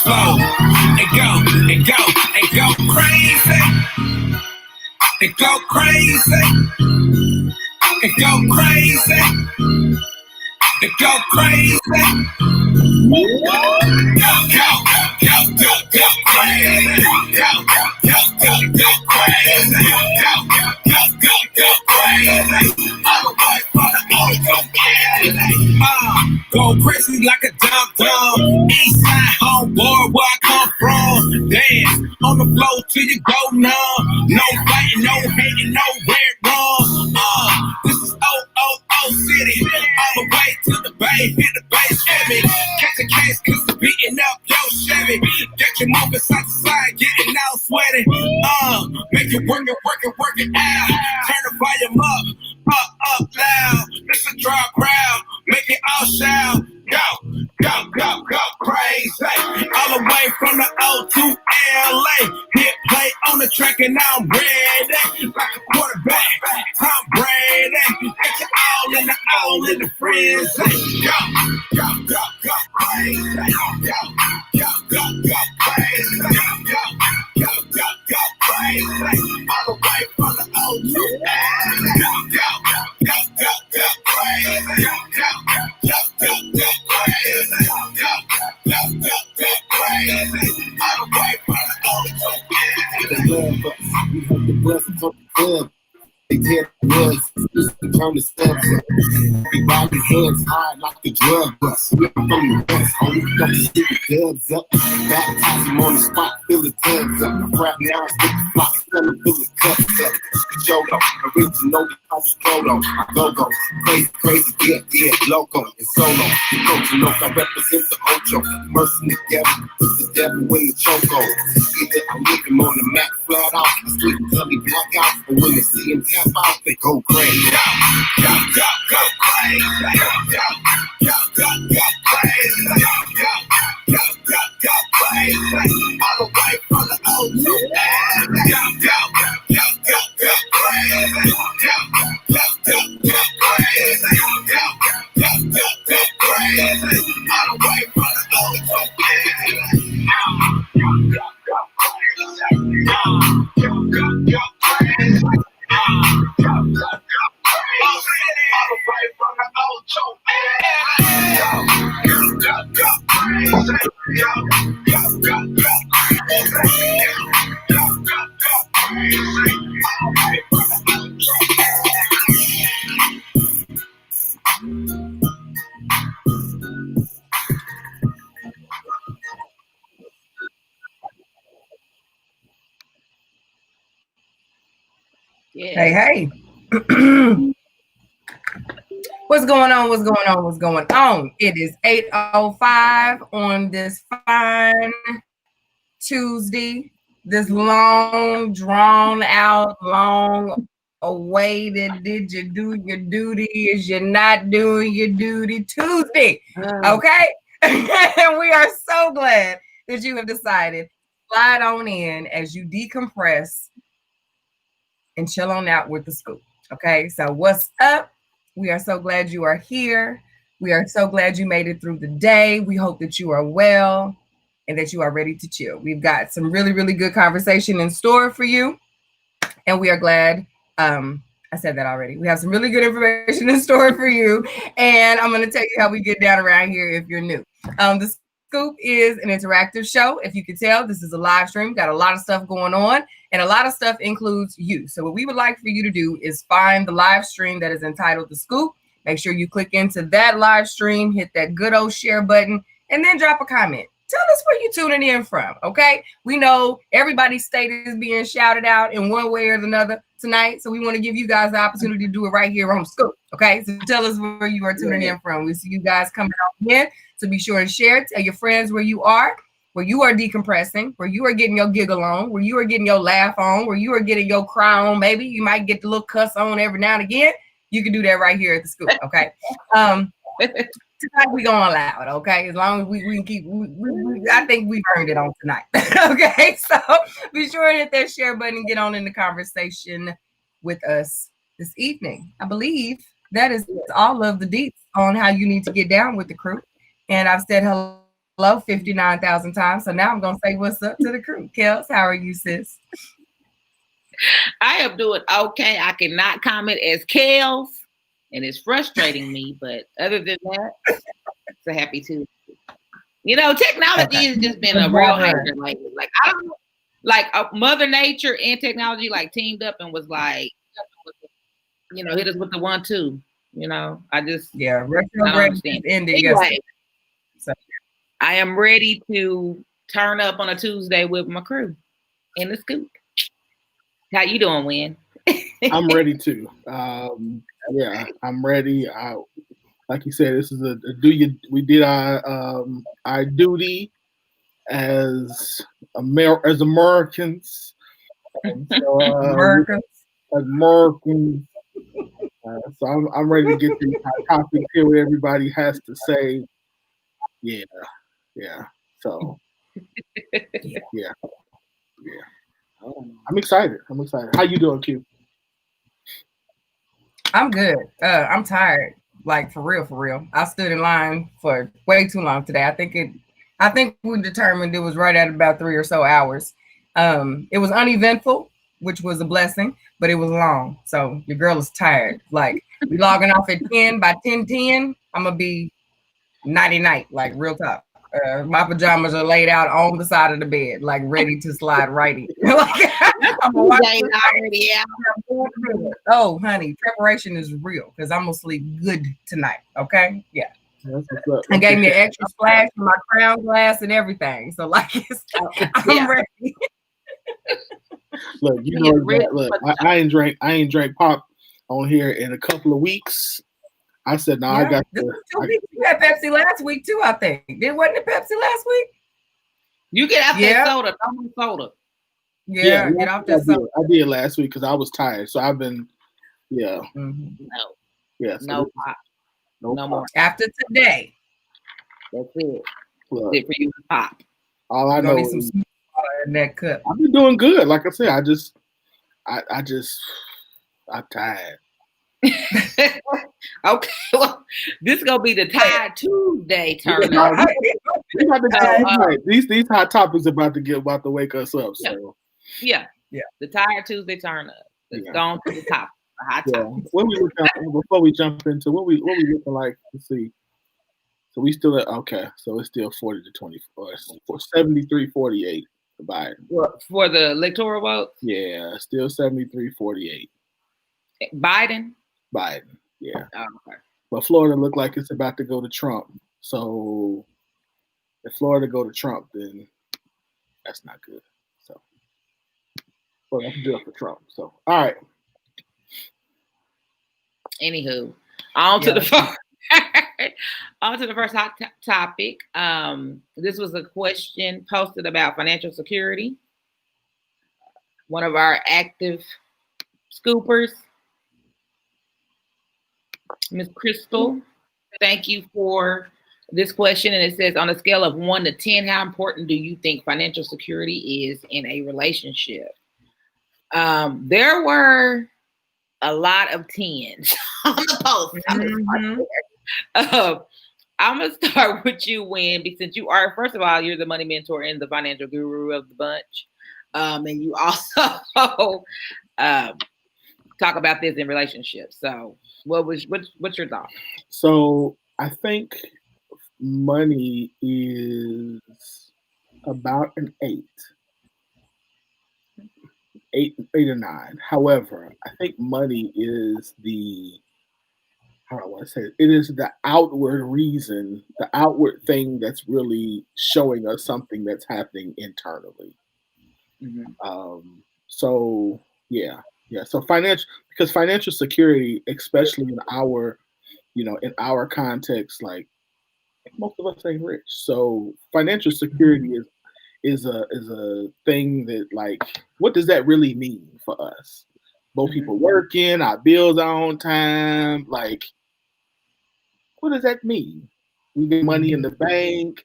slow and go crazy. And go crazy. And go crazy. And go crazy. Go crazy. Go crazy. Go crazy. All the way from the old, go crazy like a dum-dum. Eastside homeboy, where I come from. Dance on the floor till you go numb. No fighting, no hating, no red wrong. This is O City. All the way to the bay, hit the bass heavy. Catch a case, cause it's beating up your Chevy. Get you moving side to side, getting out sweating. Make it work it out. Turn the volume up loud. It's a dry crowd, make it all shout. Go crazy. All the way from the O to LA. Hit play on the track and I'm ready. Like a quarterback, Tom Brady. Get you all in the friends. Go crazy. Go crazy. Go crazy. All the way from the O to LA. Go crazy. We hope the blessings of the club. They tear the woods, turn the steps up. Everybody's heads high like the drug bust. We're from the west, homie, got to get the dubs up. Baptize them on the spot, fill the tubs up. Crap now, stick the blocks, fill the cups up. Jodo, original, the house Proto. I go, crazy, yeah, loco, and solo. The coach, you know, I represent the Ocho. Mercy together, put the devil in the choco. Either I leave him on the mat flat out, I sleep until he black out, or when they see him tap out, they go crazy. Go crazy. Go crazy. Go crazy. All the way from the old to go crazy. Go crazy. Go crazy. All the way from the old to Hey. What's going on? It is 8:05 on this fine Tuesday. This long, drawn out, long awaited, did you do your duty? Is you not doing your duty Tuesday? Okay. And we are so glad that you have decided to slide on in as you decompress and chill on out with the scoop. Okay, so what's up? We are so glad you are here. We are so glad you made it through the day. We hope that you are well and that you are ready to chill. We've got some really, really good conversation in store for you. And we are glad. I said that already. We have some really good information in store for you. And I'm going to tell you how we get down around here if you're new. The Scoop is an interactive show. If you can tell, this is a live stream. Got a lot of stuff going on. And a lot of stuff includes you. So what we would like for you to do is find the live stream that is entitled The Scoop. Make sure you click into that live stream, hit that good old share button, and then drop a comment. Tell us where you're tuning in from, okay? We know everybody's state is being shouted out in one way or another tonight, so we want to give you guys the opportunity to do it right here on The Scoop, okay? So tell us where you are tuning in from. We see you guys coming on in, so be sure and share. Tell your friends where you are decompressing, where you are getting your giggle on, where you are getting your laugh on, where you are getting your cry on. Maybe you might get the little cuss on every now and again. You can do that right here at The Scoop, okay? Tonight we going loud, okay? As long as we can keep, I think we've earned it on tonight, okay? So be sure to hit that share button and get on in the conversation with us this evening. I believe that is all of the deets on how you need to get down with the crew. And I've said hello hello 59,000 times. So now I'm gonna say what's up to the crew. Kels, how are you, sis? I am doing okay. I cannot comment as Kels, and it's frustrating me. But other than that, it's a happy Tuesday. You know, technology has just been a real hater lately. Like I don't know, like Mother Nature and technology like teamed up and was like, you know, hit us with the 1-2. You know, I just retrograde ended yesterday. So I am ready to turn up on a Tuesday with my crew in the scoop. How you doing, Win? I'm ready too. Yeah, I'm ready. Like you said, this is we did our duty as Americans. So, Americans. So I'm ready to get these topics here where everybody has to say, yeah. So yeah. I'm excited. How you doing, Q? I'm good. I'm tired. Like for real. I stood in line for way too long today. I think we determined it was right at about 3 or so hours. It was uneventful, which was a blessing, but it was long. So your girl is tired. Like we logging off at 10. By 10:10, I'm gonna be nighty night, like real talk. My pajamas are laid out on the side of the bed, like ready to slide right in. I'm already out. Oh, honey, preparation is real because I'm gonna sleep good tonight. Okay, yeah. And gave me an extra splash for my crown glass and everything. So like, I'm ready. Look, you know that. Look, I ain't drank pop on here in a couple of weeks. I said, no, I got this 2 weeks. You had Pepsi last week too, I think. Wasn't it Pepsi last week? You get out that soda, no soda. Yeah, get off that soda. I did last week because I was tired. So I've been, No. Yeah. So no pop. No more. After today. That's it. Look, it's it for you to pop. All I know is some in that cup. I've been doing good. Like I said, I'm tired. Okay, well, this is gonna be the Tired Tuesday turn. These hot topics about to wake us up. So yeah. The Tired Tuesday turn up. Let's go on to the top. Hot topics. What we looking at, before we jump into what we looking like? Let's see. So we still at so it's still 40-24, 73-48 for Biden. For the electoral vote? Yeah, still 73-48. Biden, yeah. Oh, okay. But Florida looked like it's about to go to Trump. So if Florida go to Trump, then that's not good. So, well, that's good for Trump. So, all right. Anywho, on to the first hot topic. This was a question posted about financial security. One of our active scoopers, Ms. Crystal, thank you for this question. And it says, on a scale of 1 to 10, how important do you think financial security is in a relationship? There were a lot of 10s on the post. I'm going to start with you, Win, since you are, first of all, you're the money mentor and the financial guru of the bunch. And you also talk about this in relationships. So what's your thought? So I think money is about an 8 or 9. However, I think money is how do I want to say it? It is the outward reason, the outward thing that's really showing us something that's happening internally. So yeah. So financial security, especially in our context, like most of us ain't rich. So financial security is a thing that, like, what does that really mean for us? Both people working, our bills are on time. Like, what does that mean? We get money in the bank,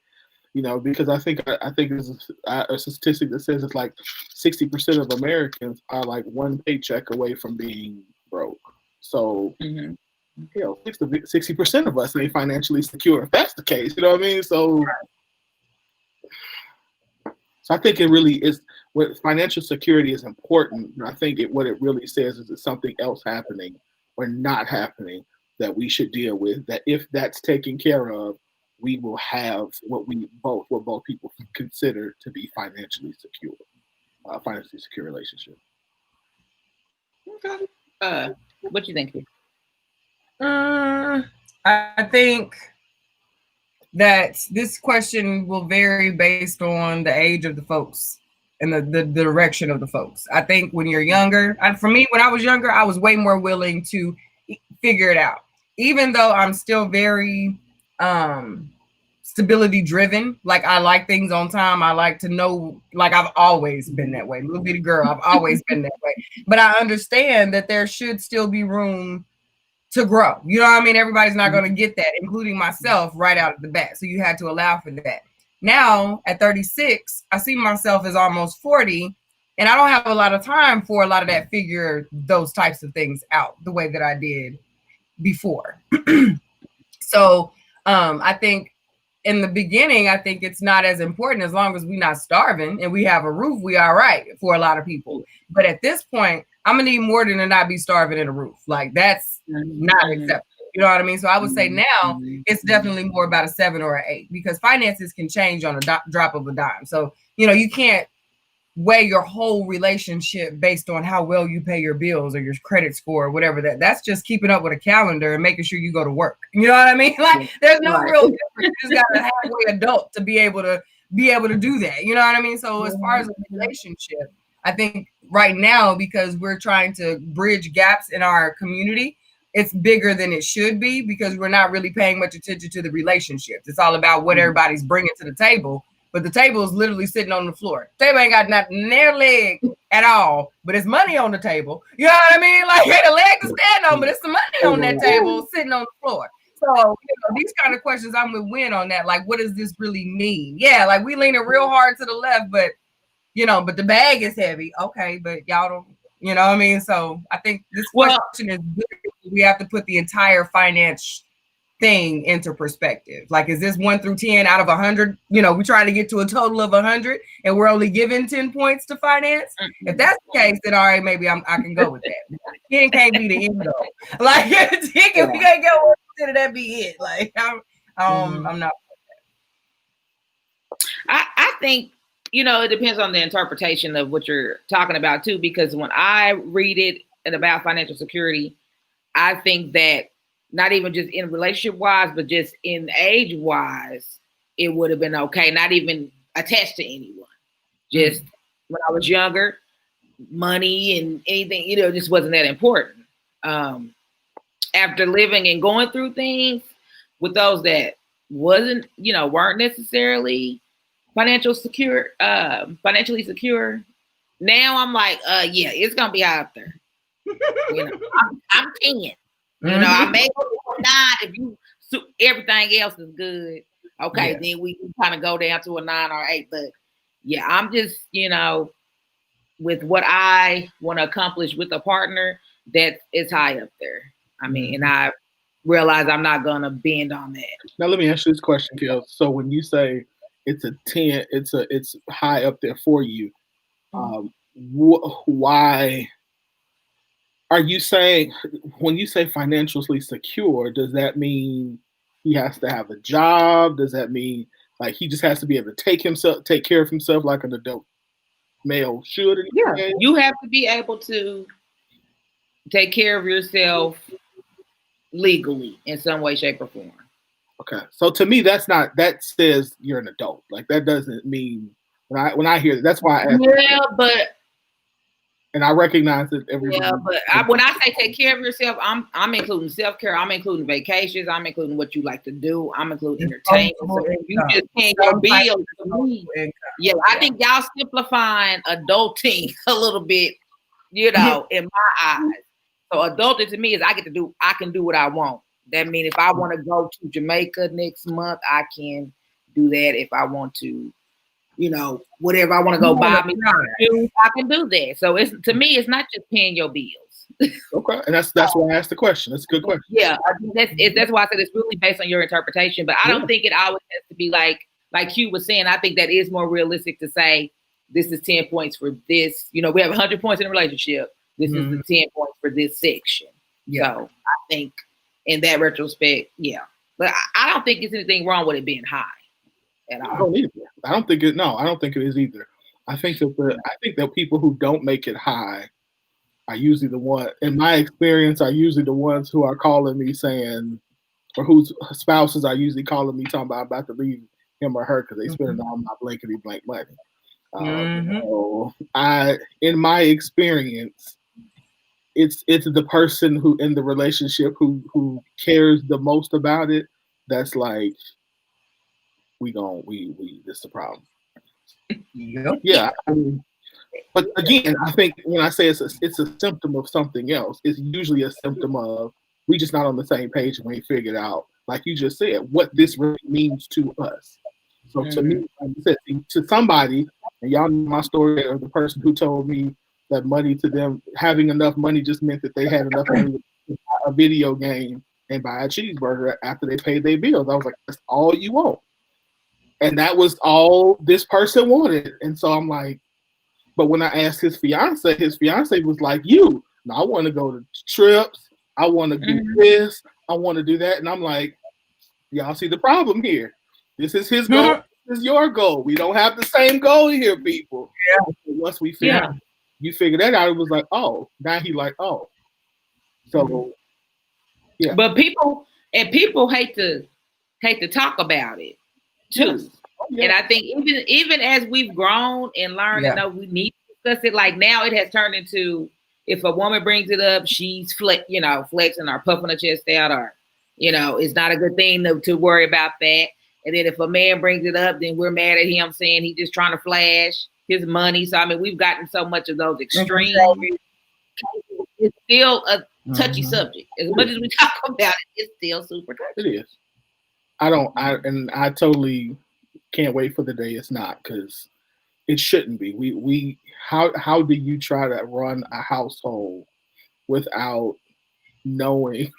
because I think there's a statistic that says it's like 60% of Americans are like one paycheck away from being broke. So, 60% of us ain't financially secure if that's the case. You know what I mean? So, So I think it really is, what financial security is important. And I think what it really says is that something else happening or not happening that we should deal with, that if that's taken care of, we will have what both people consider to be financially secure, financially secure relationship. Okay. What you think? I think that this question will vary based on the age of the folks and the direction of the folks. I think when you're younger, for me, when I was younger, I was way more willing to figure it out. Even though I'm still very stability driven, like I like things on time. I like to know, like I've always been that way. Little bitty girl, I've always been that way. But I understand that there should still be room to grow. You know what I mean? Everybody's not going to get that, including myself, right out of the bat. So you had to allow for that. Now at 36, I see myself as almost 40, and I don't have a lot of time for a lot of that, figure those types of things out the way that I did before. So I think in the beginning, I think it's not as important. As long as we're not starving and we have a roof, we all right for a lot of people. But at this point, I'm gonna need more than to not be starving in a roof. Like that's not acceptable. You know what I mean? So I would say now it's definitely more about a 7 or an 8, because finances can change on a drop of a dime. So, you know, you can't weigh your whole relationship based on how well you pay your bills or your credit score or whatever. That's just keeping up with a calendar and making sure you go to work. You know what I mean? Like there's no real difference. You just got a halfway adult to be able to do that. You know what I mean? So as far as a relationship, I think right now, because we're trying to bridge gaps in our community, it's bigger than it should be, because we're not really paying much attention to the relationships. It's all about what everybody's bringing to the table. But the table is literally sitting on the floor. The table ain't got nothing in their leg at all, but it's money on the table. You know what I mean? Like, ain't a leg to stand on, but it's some money on that table sitting on the floor. So, you know, these kind of questions, I'm with Win on that. Like, what does this really mean? Yeah, like we leaning real hard to the left, but, you know, but the bag is heavy. Okay, but y'all don't, you know what I mean? So I think this question is good. We have to put the entire finance thing into perspective. Like, is this 1 through 10 out of 100? You know, we're trying to get to a total of 100 and we're only giving 10 points to finance. If that's the case, then all right, maybe I can go with that. 10 can't be the end though. Like, if we can't go with it, that be it. Like, I'm not. I think, you know, it depends on the interpretation of what you're talking about too, because when I read it and about financial security, I think that not even just in relationship wise, but just in age wise, it would have been okay. Not even attached to anyone. Just when I was younger, money and anything, you know, just wasn't that important. After living and going through things with those that weren't necessarily financially secure. Now I'm like, yeah, it's gonna be out there. You know, I'm 10. You know, I may go to 9 if everything else is good. Okay, then we can kind of go down to a 9 or 8. But yeah, I'm just, you know, with what I want to accomplish with a partner, that is high up there. I mean, and I realize I'm not gonna bend on that. Now let me ask you this question, Kel. So when you say it's a 10, it's high up there for you, why? Are you saying, when you say financially secure, does that mean he has to have a job? Does that mean like he just has to be able to take care of himself like an adult male should? Yeah, you have to be able to take care of yourself legally in some way, shape, or form. Okay, so to me, that says you're an adult. Like that doesn't mean when I hear that, that's why I asked. Yeah, but. And I recognize that everybody. Yeah, but when I say take care of yourself, I'm including self-care. I'm including vacations. I'm including what you like to do. I'm including entertainment. So if you just paying your bills, I think y'all simplifying adulting a little bit, you know, in my eyes. So adulting to me is I can do what I want. That means if I want to go to Jamaica next month, I can do that. If I want to, you know, whatever I want to go buy me, I can do that. So to me, it's not just paying your bills. Okay, and that's why I asked the question. That's a good question. Yeah, that's why I said it's really based on your interpretation. But I don't think it always has to be like Hugh was saying. I think that is more realistic to say this is 10 points for this. You know, we have 100 points in a relationship. This is the 10 points for this section. Yeah. So I think in that retrospect, yeah. But I don't think there's anything wrong with it being high at all. I don't either. I don't think it is either. I think that people who don't make it high are usually the one, in my experience, are usually the ones who are calling me saying, or whose spouses are usually calling me talking about to leave him or her because they spending all my blankety blank money. So in my experience, it's the person who in the relationship who cares the most about it. That's like, this is the problem. Yep. Yeah. I mean, but again, I think when I say it's a symptom of something else, it's usually a symptom of we just not on the same page and we ain't figured out, like you just said, what this really means to us. So to me, like I said, to somebody, and y'all know my story of the person who told me that money to them, having enough money just meant that they had enough money to buy a video game and buy a cheeseburger after they paid their bills. I was like, that's all you want. And that was all this person wanted. And so I'm like, but when I asked his fiance was like, no, I want to go to trips. I want to do this. I want to do that. And I'm like, y'all see the problem here. This is his goal. This is your goal. We don't have the same goal here, people. Yeah. Once we you figure that out, it was like, oh, now he like, oh. So, yeah. But people hate to talk about it too. Yes. Yeah. And I think even as we've grown and learned to know we need to discuss it, like now it has turned into, if a woman brings it up, she's flexing or puffing her chest out, or it's not a good thing to worry about that. And then if a man brings it up, then we're mad at him saying he's just trying to flash his money. So I mean, we've gotten so much of those extremes. It's still a touchy subject. As much as we talk about it, it's still super touchy. It is. I totally can't wait for the day it's not, because it shouldn't be. How do you try to run a household without knowing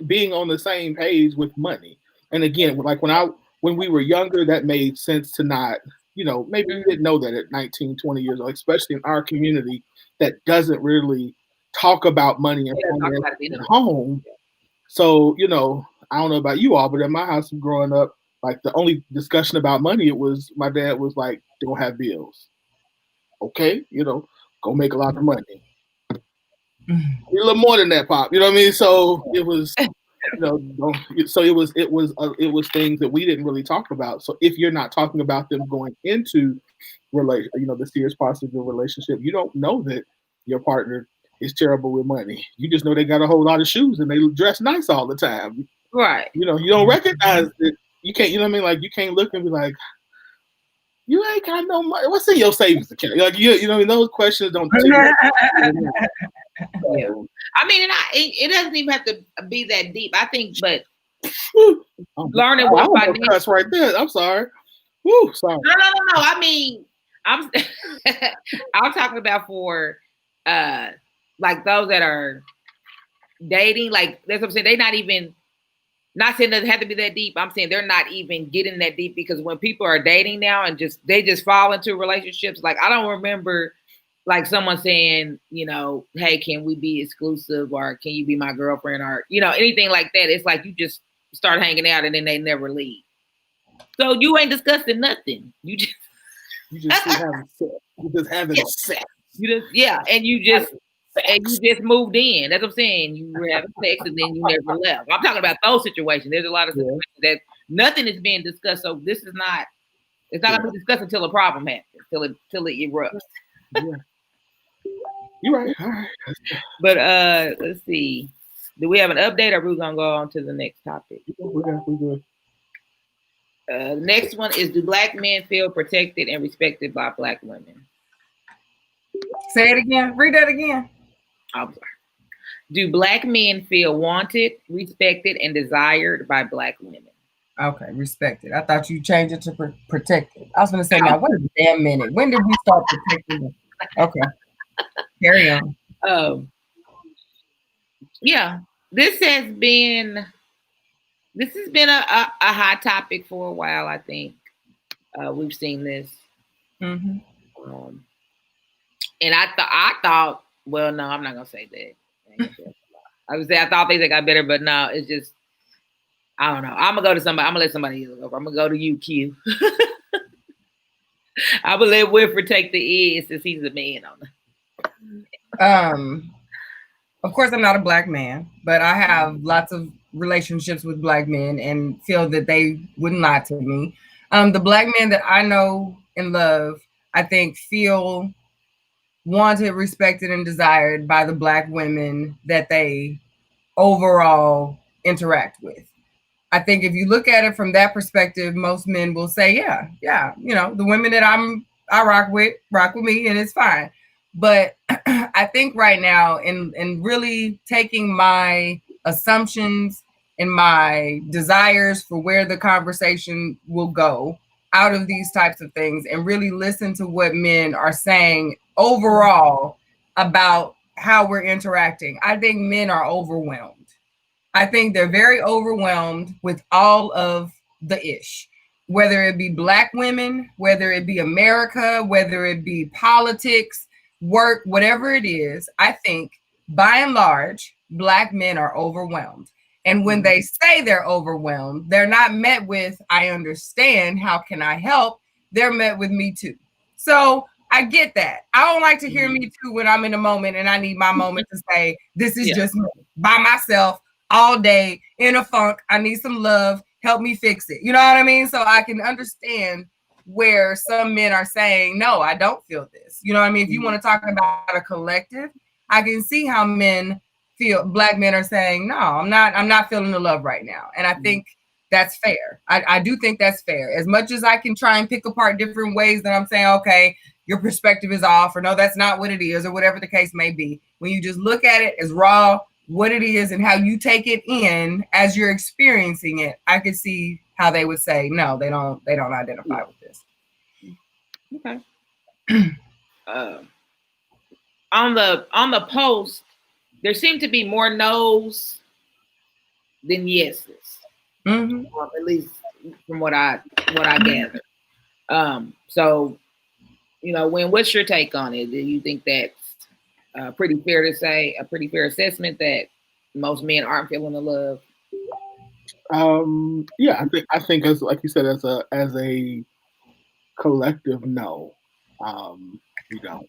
being on the same page with money? And again, like when we were younger, that made sense to not, maybe we didn't know that at 19, 20 years old, especially in our community that doesn't really talk about money and at home. So, I don't know about you all, but in my house growing up, like the only discussion about money, it was my dad was like, don't have bills. Okay, go make a lot of money. A little more than that, Pop. You know what I mean? So it was, so it was things that we didn't really talk about. So if you're not talking about them going into the serious parts of your relationship, you don't know that your partner is terrible with money. You just know they got a whole lot of shoes and they dress nice all the time. Right. You don't recognize it. You can't, like you can't look and be like, you ain't got no money. What's in your savings account? Like those questions don't. Yeah. I mean, and it doesn't even have to be that deep. I think, but learning what financial. That's right there. I'm sorry. Woo, sorry. No. I mean, I'm talking about for like those that are dating. Like that's what I'm saying. They not even. Not saying it doesn't have to be that deep. I'm saying they're not even getting that deep, because when people are dating now and they just fall into relationships, like I don't remember like someone saying, hey, can we be exclusive, or can you be my girlfriend, or anything like that. It's like you just start hanging out and then they never leave. So you ain't discussing nothing. You just having sex. You just having sex. And you just moved in. That's what I'm saying. You were having sex and then you never left. I'm talking about those situations. There's a lot of situations that nothing is being discussed. So this is not. It's not going to be discussed until a problem happens, till it erupts. Yeah. You're right. All right. But let's see. Do we have an update, or are we gonna go on to the next topic? We good. The next one is: do Black men feel protected and respected by Black women? Say it again. Read that again. I'm sorry. Do Black men feel wanted, respected, and desired by Black women? Okay, respected. I thought you changed it to protected. I was going to say, now, wait a damn minute. When did we start protecting them? Okay, carry on. Yeah, this has been a hot topic for a while, I think. We've seen this. Mm-hmm. And I thought, well, no, I'm not gonna say that. I would say I thought things got better, but no, it's just I don't know. I'm gonna go to somebody. I'm gonna let somebody else go. I'm gonna go to you, Q. I will let Winfrey take the since he's a man on it. Of course, I'm not a black man, but I have lots of relationships with black men and feel that they wouldn't lie to me. The black men that I know and love, I think, feel wanted, respected, and desired by the black women that they overall interact with. I think if you look at it from that perspective, most men will say, yeah, the women that I rock with me, and it's fine. But I think right now, in really taking my assumptions and my desires for where the conversation will go out of these types of things and really listen to what men are saying overall about how we're interacting, I think men are overwhelmed. I think they're very overwhelmed with all of the ish, whether it be black women, whether it be America, whether it be politics, work, whatever it is. I think by and large, black men are overwhelmed. And when they say they're overwhelmed, they're not met with, I understand, how can I help? They're met with me too. So I get that. I don't like to hear me too when I'm in a moment and I need my moment to say, this is just me by myself all day in a funk. I need some love. Help me fix it. You know what I mean? So I can understand where some men are saying, no, I don't feel this. You know what I mean? If you want to talk about a collective, I can see how black men are saying, no, I'm not feeling the love right now. And I think that's fair. I do think that's fair. As much as I can try and pick apart different ways that I'm saying, okay, your perspective is off, or no, that's not what it is, or whatever the case may be. When you just look at it as raw, what it is and how you take it in as you're experiencing it, I could see how they would say, no, they don't identify with this. Okay. On the post, there seemed to be more no's than yeses. Mm-hmm. At least from what I gathered. So, what's your take on it? Do you think that's pretty fair to say, a pretty fair assessment that most men aren't feeling the love? Yeah, I think as like you said, as a collective, no, we don't.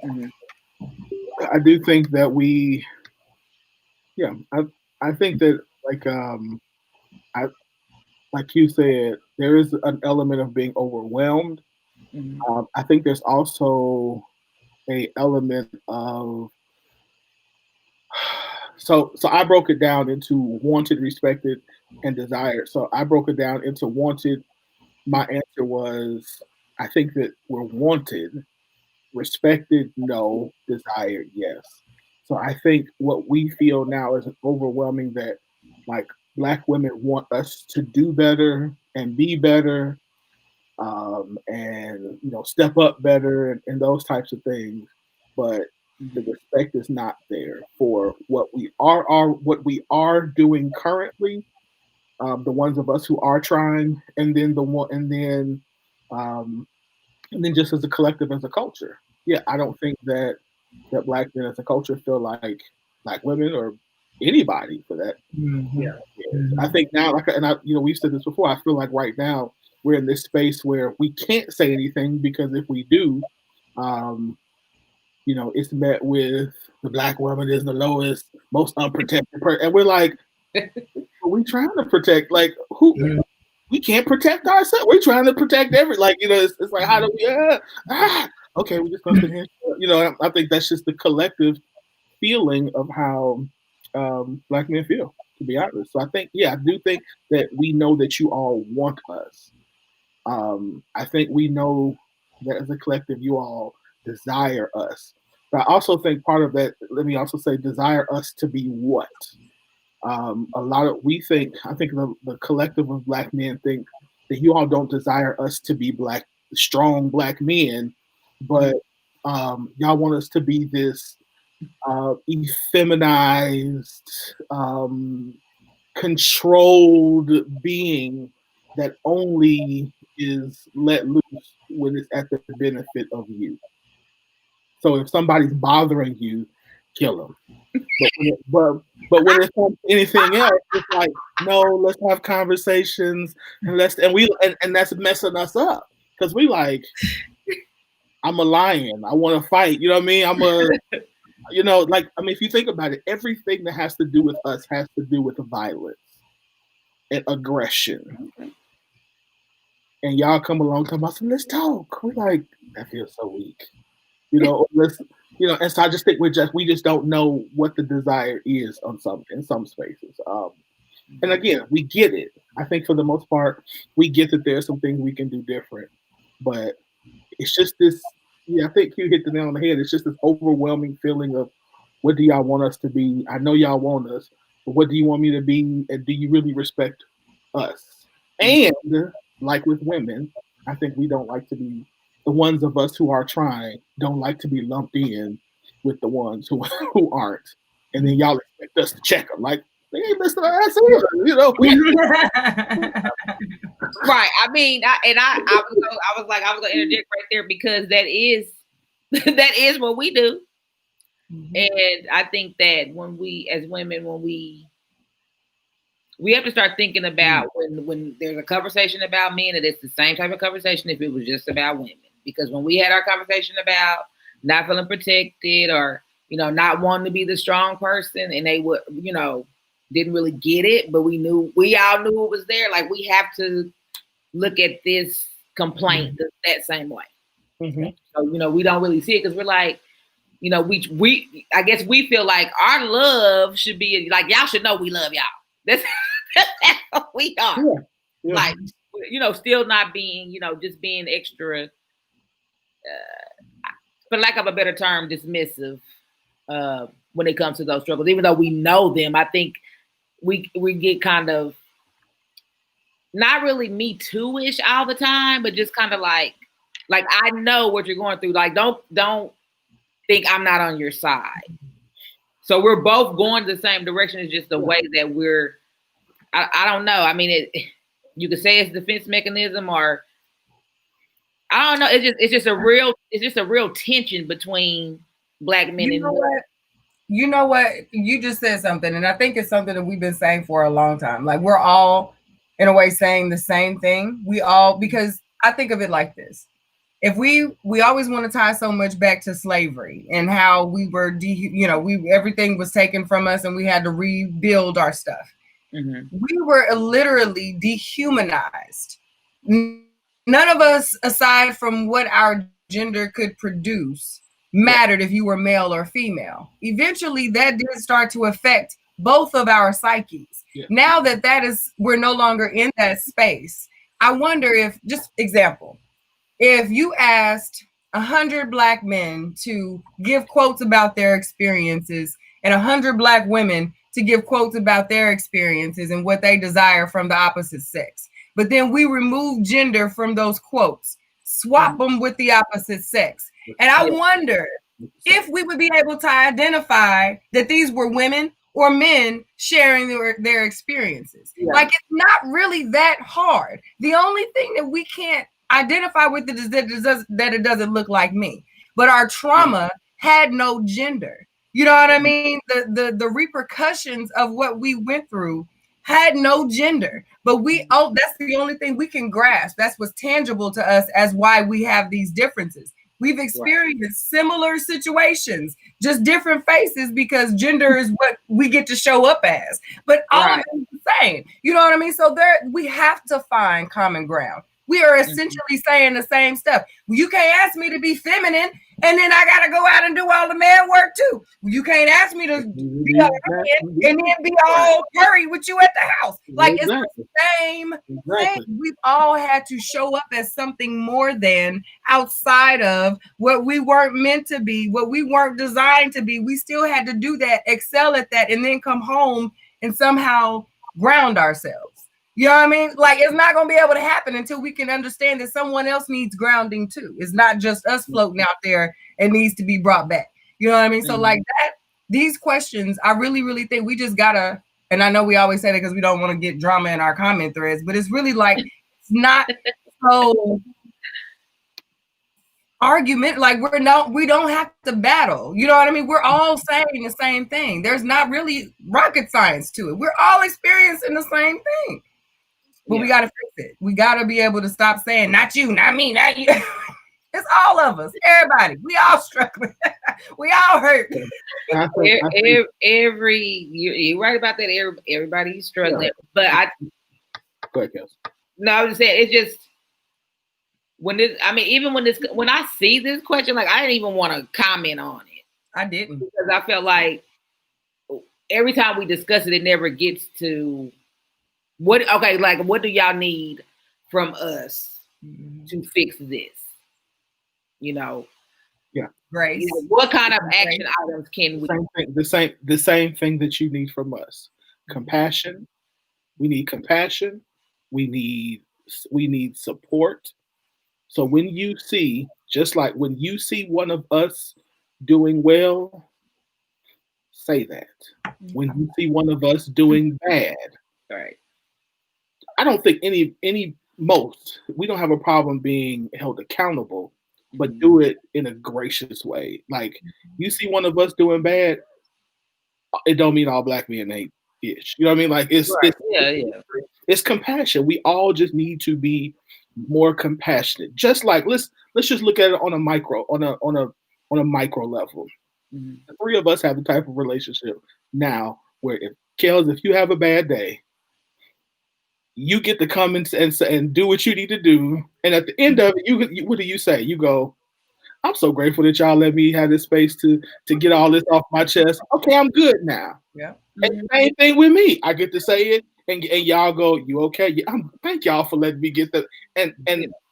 Mm-hmm. I do think that I think that like you said, there is an element of being overwhelmed. Mm-hmm. I think there's also a element of so I broke it down into wanted, respected, and desired. So I broke it down into wanted. My answer was I think that we're wanted, respected, no, desired, yes. So I think what we feel now is overwhelming that like black women want us to do better and be better, and step up better and those types of things, but the respect is not there for what we are doing currently. The ones of us who are trying, and then just as a collective, as a culture. Yeah, I don't think that black men as a culture feel like black women or anybody for that. Mm-hmm. Yeah, I think now, we've said this before. I feel like right now we're in this space where we can't say anything because if we do, it's met with the black woman is the lowest, most unprotected person, and we're like, are we trying to protect? Like who? Mm-hmm. We can't protect ourselves. We're trying to protect it's like how do we? Okay, we just gonna here. I think that's just the collective feeling of how black men feel, to be honest. So I think, I do think that we know that you all want us. I think we know that as a collective, you all desire us. But I also think part of that, let me also say, desire us to be what? I think the collective of black men think that you all don't desire us to be strong black men, but y'all want us to be this effeminized, controlled being that only is let loose when it's at the benefit of you. So if somebody's bothering you, kill them. But when it comes to anything else, it's like, no, let's have conversations and and that's messing us up because we like, I'm a lion, I want to fight. You know what I mean? If you think about it, everything that has to do with us has to do with violence and aggression. And y'all come along talking about, let's talk. We're like, that feels so weak. And so I just think we just don't know what the desire is in some spaces. And again, we get it. I think for the most part, we get that there's some things we can do different, but it's just this. Yeah, I think you hit the nail on the head. It's just this overwhelming feeling of, what do y'all want us to be? I know y'all want us, but what do you want me to be? And do you really respect us? And like with women, I think we don't like to be, the ones of us who are trying don't like to be lumped in with the ones who aren't. And then y'all expect us to check them. Like, they ain't listening to us either, Right. I mean, I was gonna interject right there because that is what we do. And I think that when we, as women, we have to start thinking about when there's a conversation about men, that it's the same type of conversation if it was just about women. Because when we had our conversation about not feeling protected or, not wanting to be the strong person, and they would, didn't really get it, but we all knew it was there. Like, we have to look at this complaint that same way. Mm-hmm. So, we don't really see it because we're like, we I guess we feel like our love should be like, y'all should know we love y'all. That's what we are. Yeah. Like, still not being, just being extra, for lack of a better term, dismissive when it comes to those struggles. Even though we know them, I think we get kind of not really Me Too-ish all the time, but just kind of like I know what you're going through. Like, don't think I'm not on your side. So we're both going the same direction. It's just the way that we're. I don't know. I mean, you could say it's defense mechanism, or I don't know. It's just a real tension between Black men and women. You know what? You just said something, and I think it's something that we've been saying for a long time. Like, we're all, in a way, saying the same thing. Because I think of it like this. If we always want to tie so much back to slavery and how we were, everything was taken from us and we had to rebuild our stuff. Mm-hmm. We were literally dehumanized. None of us, aside from what our gender could produce, mattered if you were male or female. Eventually, that did start to affect both of our psyches. Yeah. Now we're no longer in that space. I wonder if, just example, if you asked 100 Black men to give quotes about their experiences and 100 Black women to give quotes about their experiences and what they desire from the opposite sex, but then we remove gender from those quotes, swap them with the opposite sex. And I wonder if we would be able to identify that these were women or men sharing their experiences. Yeah. Like, it's not really that hard. The only thing that we can't identify with it is that it doesn't look like me. But our trauma had no gender. You know what I mean? The repercussions of what we went through had no gender. But that's the only thing we can grasp. That's what's tangible to us as why we have these differences. We've experienced similar situations, just different faces, because gender is what we get to show up as. But all of it is the same. You know what I mean? So we have to find common ground. We are essentially saying the same stuff. You can't ask me to be feminine, and then I got to go out and do all the man work too. You can't ask me to be a man and then be all purry with you at the house. Like, it's the same thing. We've all had to show up as something more than, outside of what we weren't meant to be, what we weren't designed to be. We still had to do that, excel at that, and then come home and somehow ground ourselves. You know what I mean? Like, it's not going to be able to happen until we can understand that someone else needs grounding too. It's not just us floating out there and needs to be brought back. You know what I mean? So like that, these questions, I really, really think we just gotta, and I know we always say that because we don't want to get drama in our comment threads, but it's really like, it's not so argument, like we don't have to battle. You know what I mean? We're all saying the same thing. There's not really rocket science to it. We're all experiencing the same thing. But we got to fix it. We got to be able to stop saying, not you, not me, not you. It's all of us, everybody. We all struggling. We all hurt. You're right about that. Everybody's struggling. But go ahead, Kels. No, I was just saying, it's just when I see this question, like I didn't even want to comment on it. I didn't, because I felt like every time we discuss it, it never gets to what do y'all need from us to fix this? You know, right? You know, what kind of action items can we? The same thing that you need from us: compassion. We need compassion. We need support. So when you see, just like when you see one of us doing well, say that. When you see one of us doing bad, right? I don't think we don't have a problem being held accountable, but do it in a gracious way. Like you see one of us doing bad, it don't mean all black men ain't ish. You know what I mean? Like it's compassion. We all just need to be more compassionate. Just like let's just look at it on a micro level. Mm-hmm. The three of us have the type of relationship now where if you have a bad day, you get to come and do what you need to do, and at the end of it, what do you say? You go, "I'm so grateful that y'all let me have this space to get all this off my chest. Okay, I'm good now." Yeah. And same thing with me. I get to say it, and y'all go, "You okay?" Yeah, thank y'all for letting me get that. And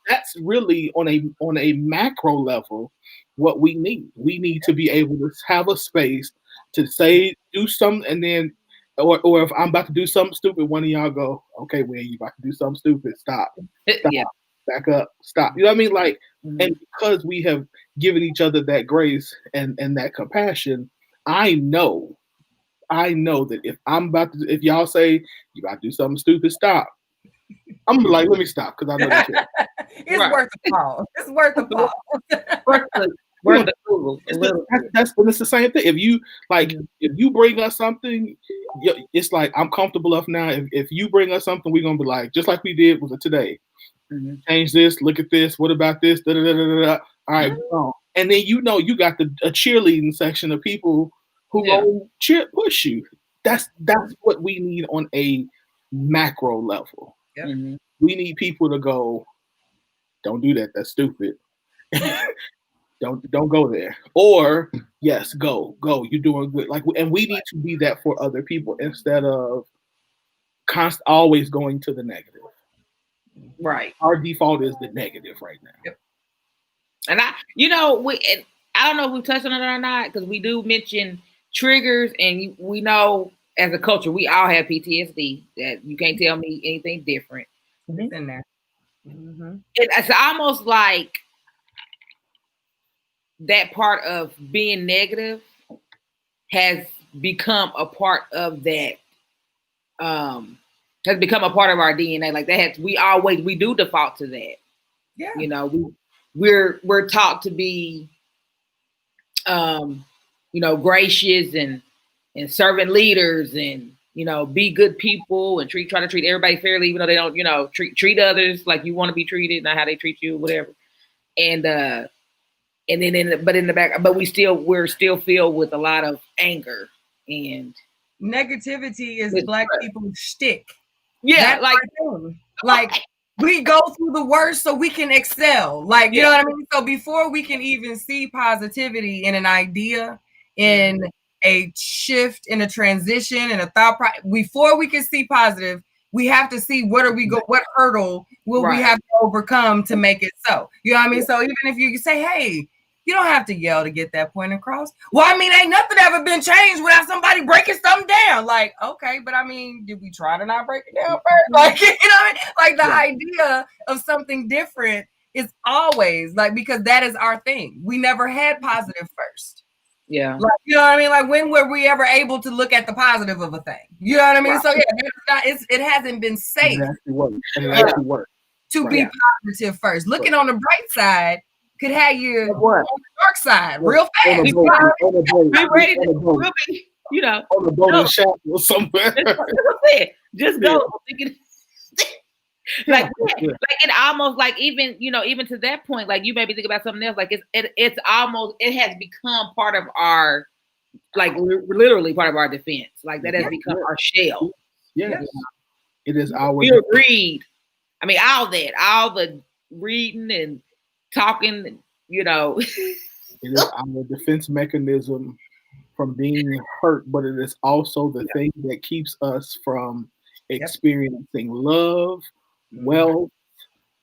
that's really on a macro level what we need. We need to be able to have a space to say, do something, and then. Or if I'm about to do something stupid, one of y'all go, "Okay, when you about to do something stupid, stop. Yeah, back up, stop." You know what I mean? Like, and because we have given each other that grace and that compassion, I know that if y'all say you about to do something stupid, stop. I'm like, let me stop because I know you can't. It's worth a pause. It's worth a pause. It's the same thing. If you bring us something, it's like I'm comfortable enough now. If you bring us something, we're gonna be like, just like we did with it today. Mm-hmm. Change this. Look at this. What about this? Da, da, da, da, da. All right, and then you got a cheerleading section of people who go push you. That's what we need on a macro level. Yep. Mm-hmm. We need people to go, "Don't do that. That's stupid." Don't go there. Or yes, go. You're doing good. Like, and we need to be that for other people instead of always going to the negative. Right. Our default is the negative right now. Yep. And I don't know if we touched on it or not because we do mention triggers, and we know as a culture we all have PTSD. That you can't tell me anything different. It's in there. Mm-hmm. It's almost like. That part of being negative has become a part of that, has become a part of our DNA. Like that, we do default to that. Yeah. You know, we're taught to be, gracious and servant leaders and, be good people and try to treat everybody fairly, even though they don't, treat others like you want to be treated, not how they treat you, whatever. And then in the back, but we're still filled with a lot of anger and negativity is Black people's shtick. Yeah, like we go through the worst so we can excel. Like, you know what I mean? So before we can even see positivity in an idea, in a shift, in a transition, in a thought process, before we can see positive, we have to see what hurdle will we have to overcome to make it so. You know what I mean? So even if you say, "Hey, you don't have to yell to get that point across." Well, I mean, ain't nothing ever been changed without somebody breaking something down. Like, okay, but I mean, did we try to not break it down first? Like, you know what I mean? Like the idea of something different is always like, because that is our thing. We never had positive first. Yeah. Like, you know what I mean? Like, when were we ever able to look at the positive of a thing? You know what I mean? Right. So it hasn't been safe. It actually works. to be positive first. Looking on the bright side could have you on the dark side real fast. Be ready to, on the boat in Shackle somewhere. Just go. Like it almost like even to that point, like you maybe think about something else, like it's almost, it has become part of our, like literally part of our defense. Like that has become our shell. Yes. It is our. We read. I mean, all the reading and talking, It is our defense mechanism from being hurt, but it is also the thing that keeps us from experiencing love, wealth,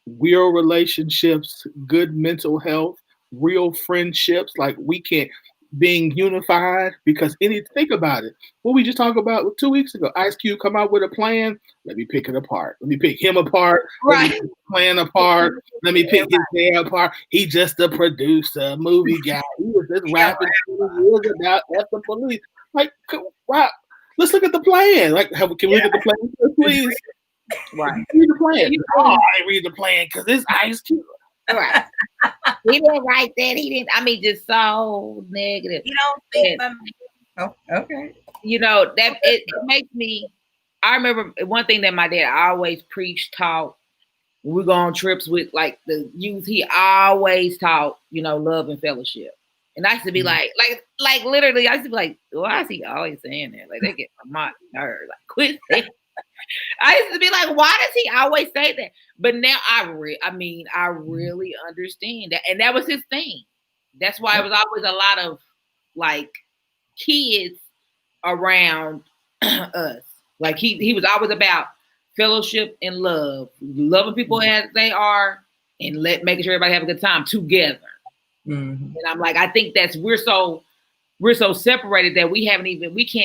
real relationships, good mental health, real friendships. Like we can't being unified because think about it. What we just talked about 2 weeks ago, Ice Cube come out with a plan. Let me pick it apart. Let me pick him apart. Right. Let me pick the plan apart. Let me pick his day apart. He just a producer, movie guy. He was just rapping about F the police. Like, wow. Let's look at the plan. Like, can we look at the plan, please? Right. Read the plan. I read the plan because it's Ice Cube. Right. He didn't write that. He didn't. I mean, just so negative. You don't think oh, okay. That it makes me. I remember one thing that my dad always preached, taught. When we go on trips with like the youth, he always taught, love and fellowship. And I used to be like literally, I used to be like, why is he always saying that? Like they get on my nerves. Like quit saying. I used to be like, why does he always say that? But now I really understand that. And that was his thing. That's why it was always a lot of like kids around us. Like he was always about fellowship and love, loving people as they are and making sure everybody have a good time together. And I'm like, I think we're so separated that we can't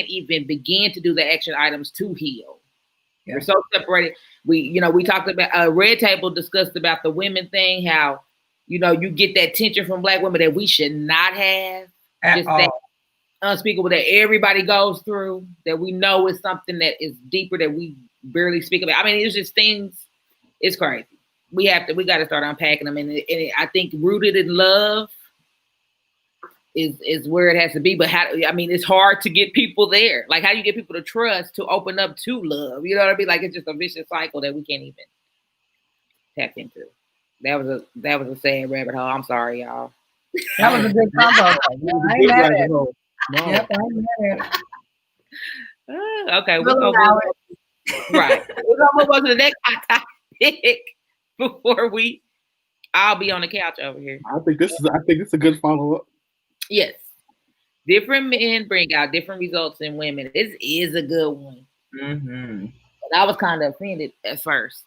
even begin to do the action items to heal. We're so separated. We talked about Red Table discussed about the women thing, how, you get that tension from Black women that we should not have. Just that unspeakable that everybody goes through, that we know is something that is deeper that we barely speak about. I mean, it's just things, it's crazy. We got to start unpacking them. And I think rooted in love is where it has to be. But it's hard to get people there. Like, how do you get people to trust to open up to love? You know what I mean? Like, it's just a vicious cycle that we can't even tap into. That was a sad rabbit hole. I'm sorry, y'all. That was a good combo. I ain't mad at it. Yep, I ain't mad at it. Okay, we're gonna move on. Right. We're gonna move on to the next topic before I'll be on the couch over here. I think it's a good follow-up. Yes. Different men bring out different results in women. This is a good one. Mm-hmm. But I was kind of offended at first.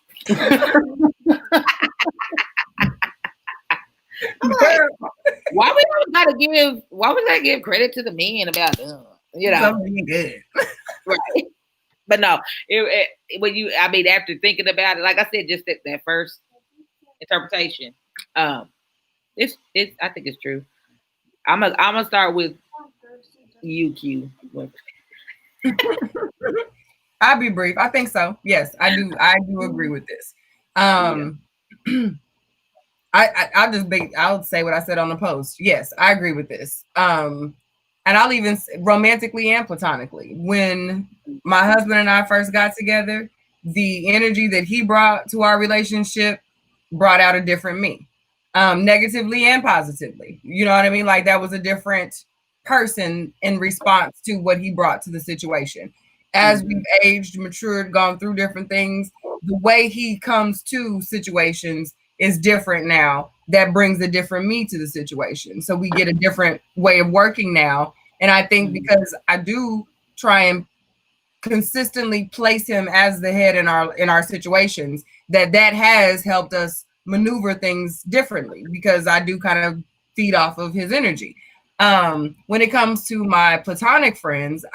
Why we gotta give credit to the men about them? Something good. Right. But no, after thinking about it, like I said, just that first interpretation, I think it's true. I'm gonna start with you, Q. I'll be brief. I think so. Yes, I do agree with this. I'll say what I said on the post. Yes, I agree with this. And I'll even romantically and platonically. When my husband and I first got together, the energy that he brought to our relationship brought out a different me. Negatively and positively. You know what I mean? Like that was a different person in response to what he brought to the situation. As we've aged, matured, gone through different things, the way he comes to situations is different now. That brings a different me to the situation. So we get a different way of working now. And I think because I do try and consistently place him as the head in our situations, that has helped us maneuver things differently because I do kind of feed off of his energy. When it comes to my platonic friends,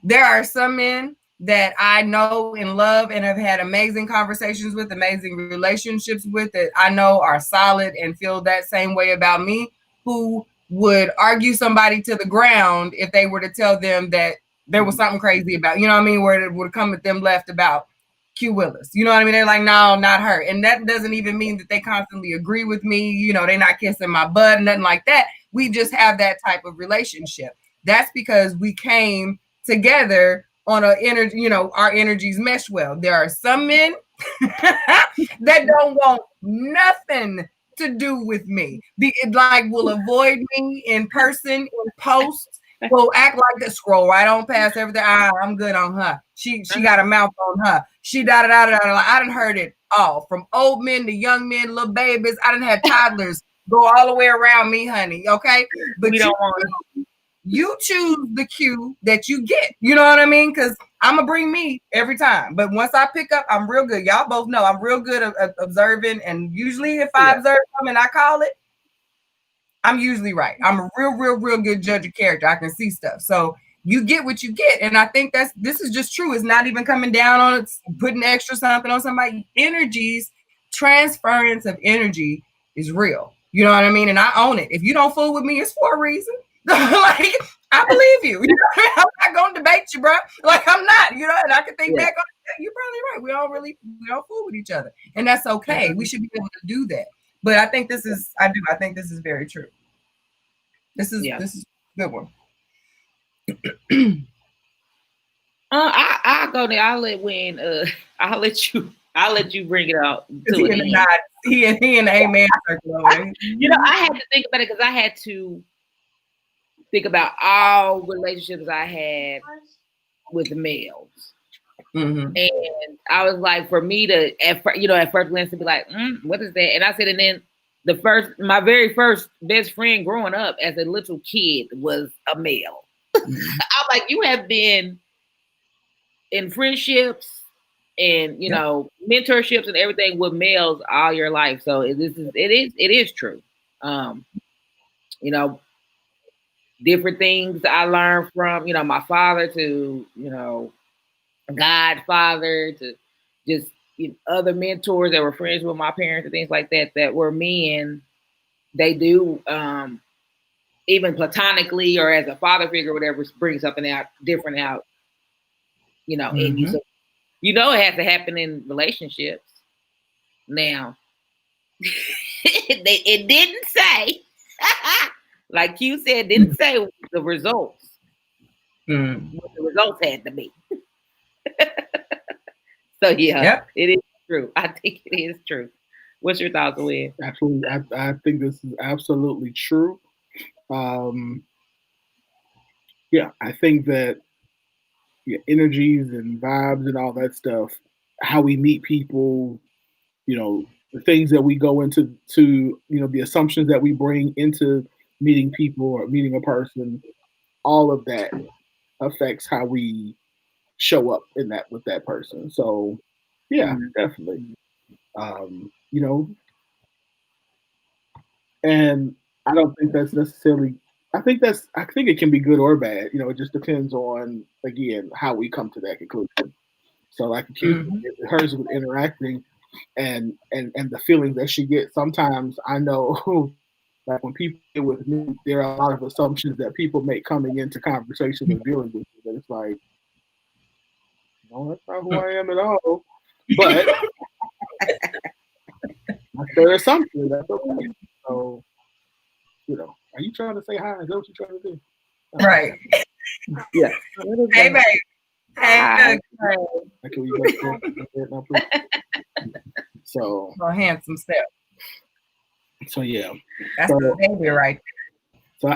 there are some men that I know and love and have had amazing conversations with, amazing relationships with, that I know are solid and feel that same way about me, who would argue somebody to the ground if they were to tell them that there was something crazy about, you know what I mean, where it would come at them left about Q Willis. You know what I mean? They're like, no, not her. And that doesn't even mean that they constantly agree with me. You know, they're not kissing my butt and nothing like that. We just have that type of relationship. That's because we came together on a energy, you know, our energies mesh well. There are some men that don't want nothing to do with me. Like will avoid me in person, in posts, will act like that, scroll right on past everything. I'm good on her. She got a mouth on her. She da da da da da. I done heard it all from old men to young men, little babies. I done had toddlers go all the way around me, honey. Okay, but We don't want you choose the cue that you get. You know what I mean? Because I'm gonna bring me every time. But once I pick up, I'm real good. Y'all both know I'm real good at observing. And usually, if I observe something and I call it, I'm usually right. I'm a real good judge of character. I can see stuff. So you get what you get. And I think this is just true. It's not even coming down on it, putting extra something on somebody. Energies, transference of energy is real. You know what I mean? And I own it. If you don't fool with me, it's for a reason. Like, I believe you. You know, I'm not gonna debate you, bro. Like, I'm not, you know, and I can think back on it. You're probably right. We don't fool with each other. And that's okay. We should be able to do that. But I think this is very true. This is a good one. I'll go there. I'll let you bring it out. He and the amen circle. You know, I had to think about it because I had to think about all relationships I had with males. Mm-hmm. And I was like, for me to, at first glance to be like, what is that? And I said, and then my very first best friend growing up as a little kid was a male. Mm-hmm. I'm like, you have been in friendships and, you know, mentorships and everything with males all your life. So it is true. You know, different things I learned from, you know, my father to, you know, godfather to just other mentors that were friends with my parents and things like that were men. They do, even platonically or as a father figure, or whatever, bring something different out, you know, and you know, it has to happen in relationships. Now, it didn't say, like you said, didn't say the results. What the results had to be. So it is true. I think it is true. What's your thoughts, Win? Absolutely, I think this is absolutely true. I think that energies and vibes and all that stuff, how we meet people, you know, the things that we go into, you know, the assumptions that we bring into meeting people or meeting a person, all of that affects how we show up with that person. So definitely. You know, and I don't think that's necessarily, I think it can be good or bad. You know, it just depends on, again, how we come to that conclusion. So like hers with interacting and the feeling that she gets, sometimes I know like when people deal with me, there are a lot of assumptions that people make coming into conversation and dealing with me. But it's like, no, that's not who I am at all. But there is something that's okay. So, you know, are you trying to say hi? Is that what you're trying to do? Right. Yeah. Hey, babe. Hey, can we go So, handsome step. So yeah, that's the baby right there. So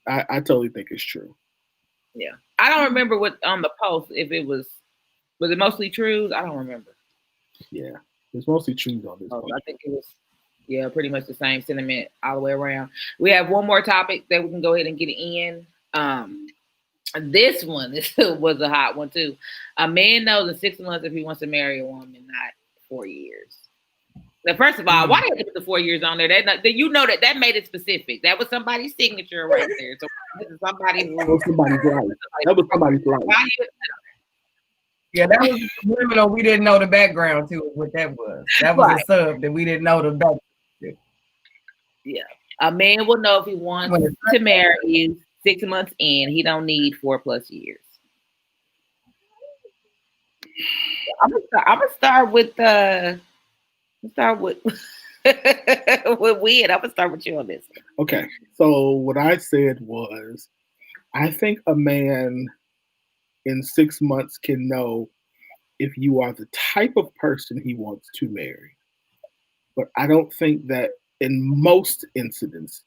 I totally think it's true. Yeah, I don't remember what on the post if it was it mostly truths. I don't remember. Yeah, it's mostly truths on this. I think it was pretty much the same sentiment all the way around. We have one more topic that we can go ahead and get in. This one was a hot one too. A man knows in 6 months if he wants to marry a woman, not 4 years. Now, first of all, why did they put the 4 years on there? You know that made it specific. That was somebody's signature right there. So this is somebody's life. That was somebody's life. Yeah, that was subliminal. We didn't know the background to it, what that was. That was a sub that we didn't know the background. Yeah. A man will know if he wants to marry you 6 months in. He don't need 4+ years. gonna start with with weird. I'm gonna start with you on this. Okay. So what I said was, I think a man in 6 months can know if you are the type of person he wants to marry. But I don't think that in most incidences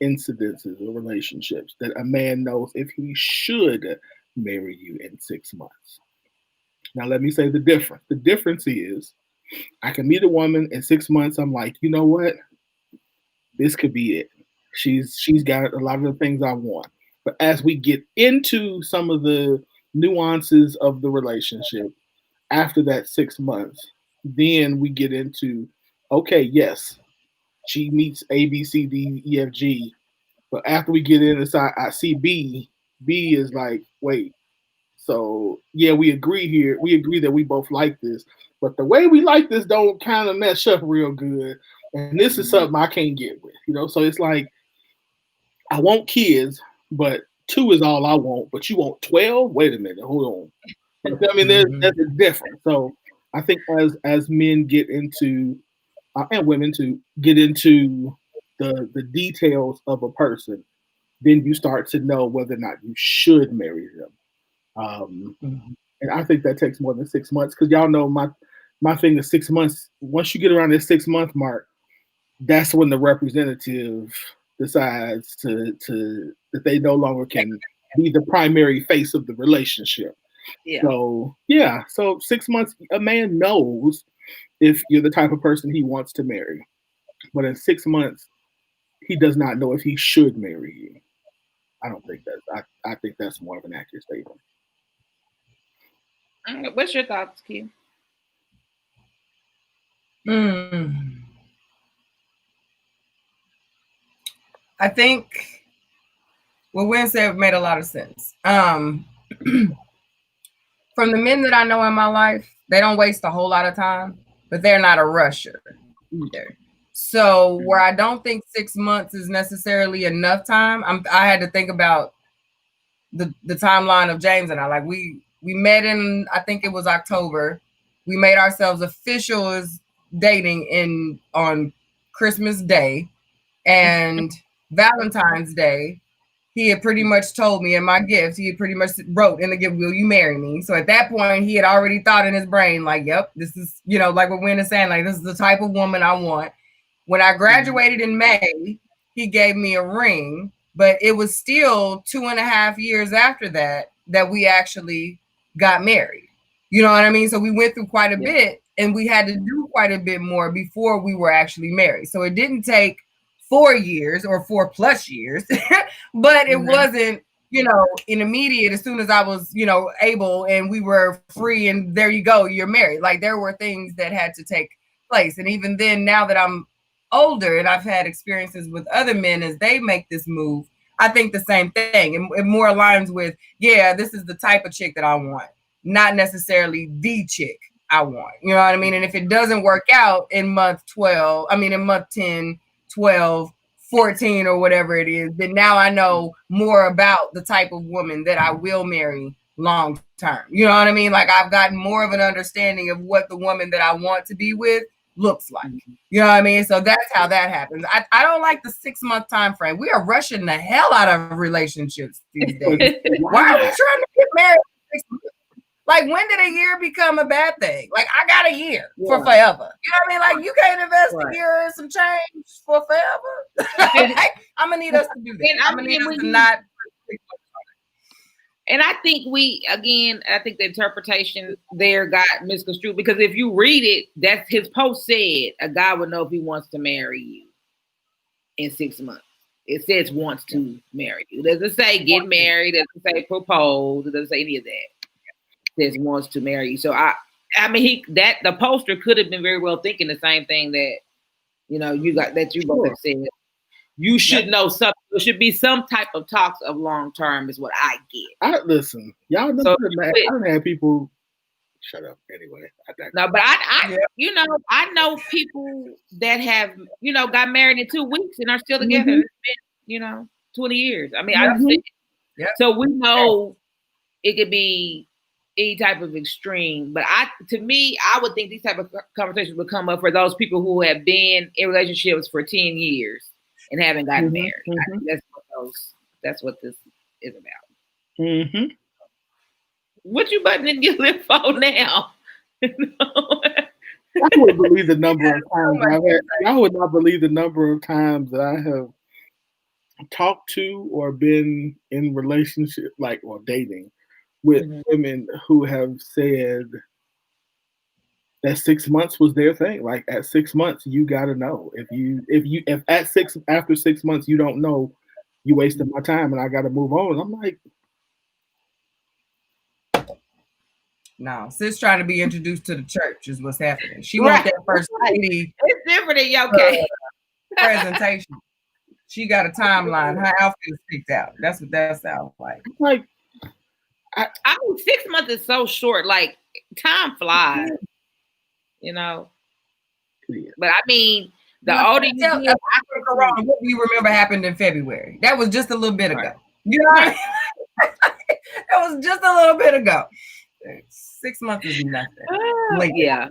or relationships that a man knows if he should marry you in 6 months. Now let me say the difference. The difference is I can meet a woman in 6 months. I'm like, you know what? This could be it. She's got a lot of the things I want. But as we get into some of the nuances of the relationship after that 6 months, then we get into, okay, yes, she meets A, B, C, D, E, F, G. But after we get inside, I see B. B is like, wait. So yeah, we agree here. We agree that we both like this, but the way we like this don't kind of mesh up real good. And this is something I can't get with, you know. So it's like I want kids, but 2 is all I want. But you want 12? Wait a minute, hold on. I mean, there's a difference. So I think as men get into and women to get into the details of a person, then you start to know whether or not you should marry them. And I think that takes more than 6 months because y'all know my thing is 6 months. Once you get around this 6 month mark, that's when the representative decides to that they no longer can be the primary face of the relationship. Yeah. So yeah, so 6 months, a man knows if you're the type of person he wants to marry, but in 6 months, he does not know if he should marry you. I don't think that. I think that's more of an accurate statement. What's your thoughts, Q? I think what Wynn said made a lot of sense. From the men that I know in my life, they don't waste a whole lot of time, but they're not a rusher either. So where I don't think 6 months is necessarily enough time, I had to think about the timeline of James and I. Like we met in, I think it was October. We made ourselves official as dating on Christmas Day, and Valentine's Day. He had pretty much told me in my gift, he had pretty much wrote in the gift, will you marry me? So at that point, he had already thought in his brain, like, yep, this is, like what Wynn is saying, like, this is the type of woman I want. When I graduated in May, he gave me a ring, but it was still 2.5 years after that we actually got married. You know what I mean? So we went through quite a bit, and we had to do quite a bit more before we were actually married. So it didn't take 4 years or 4+ years, but it wasn't, in immediate, as soon as I was, able and we were free and there you go, you're married. Like there were things that had to take place. And even then, now that I'm older and I've had experiences with other men as they make this move, I think the same thing. It more aligns with, this is the type of chick that I want, not necessarily the chick I want. You know what I mean? And if it doesn't work out in month 10, 12, 14 or whatever it is, then now I know more about the type of woman that I will marry long term. You know what I mean? Like I've gotten more of an understanding of what the woman that I want to be with looks like. You know what I mean? So that's how that happens. I don't like the 6 month time frame. We are rushing the hell out of relationships these days. Why are we trying to get married in 6 months? Like, when did a year become a bad thing? Like, I got a year for forever. You know what I mean? Like, you can't invest a year in some change for forever. Like, I'm going to need us to do that. I'm going to need us to not. And I think I think the interpretation there got misconstrued, because if you read it, that's his post said, a guy would know if he wants to marry you in 6 months. It says wants to marry you. It doesn't say get married. It doesn't say propose. It doesn't say any of that. Says wants to marry you. So I mean, the poster could have been very well thinking the same thing that you both have said. You should know something. There should be some type of talks of long term, is what I get. Listen, y'all know I don't have people. Shut up. Anyway, no, but I know people that have got married in 2 weeks and are still together. It's been 20 years. I mean, I don't think. So we know it could be any type of extreme. But to me, I would think these type of conversations would come up for those people who have been in relationships for 10 years and haven't gotten married. I think that's what this is about. Mm-hmm. What you buttoning your lip for now? I would believe the number of times I would not believe the number of times that I have talked to or been in relationship, like, or dating with women who have said that 6 months was their thing. Like, at 6 months, you got to know. If after 6 months you don't know, you wasted my time and I got to move on. I'm like, no, sis trying to be introduced to the church is what's happening. She wants that first lady. It's different than your case. Presentation. She got a timeline. Her outfit is picked out. That's what that sounds like. Like, I mean, 6 months is so short. Like, time flies, you know. But I mean, the older you get, what do you remember happened in February? That was just a little bit ago. You know what I mean? That was just a little bit ago. 6 months is nothing. Yeah.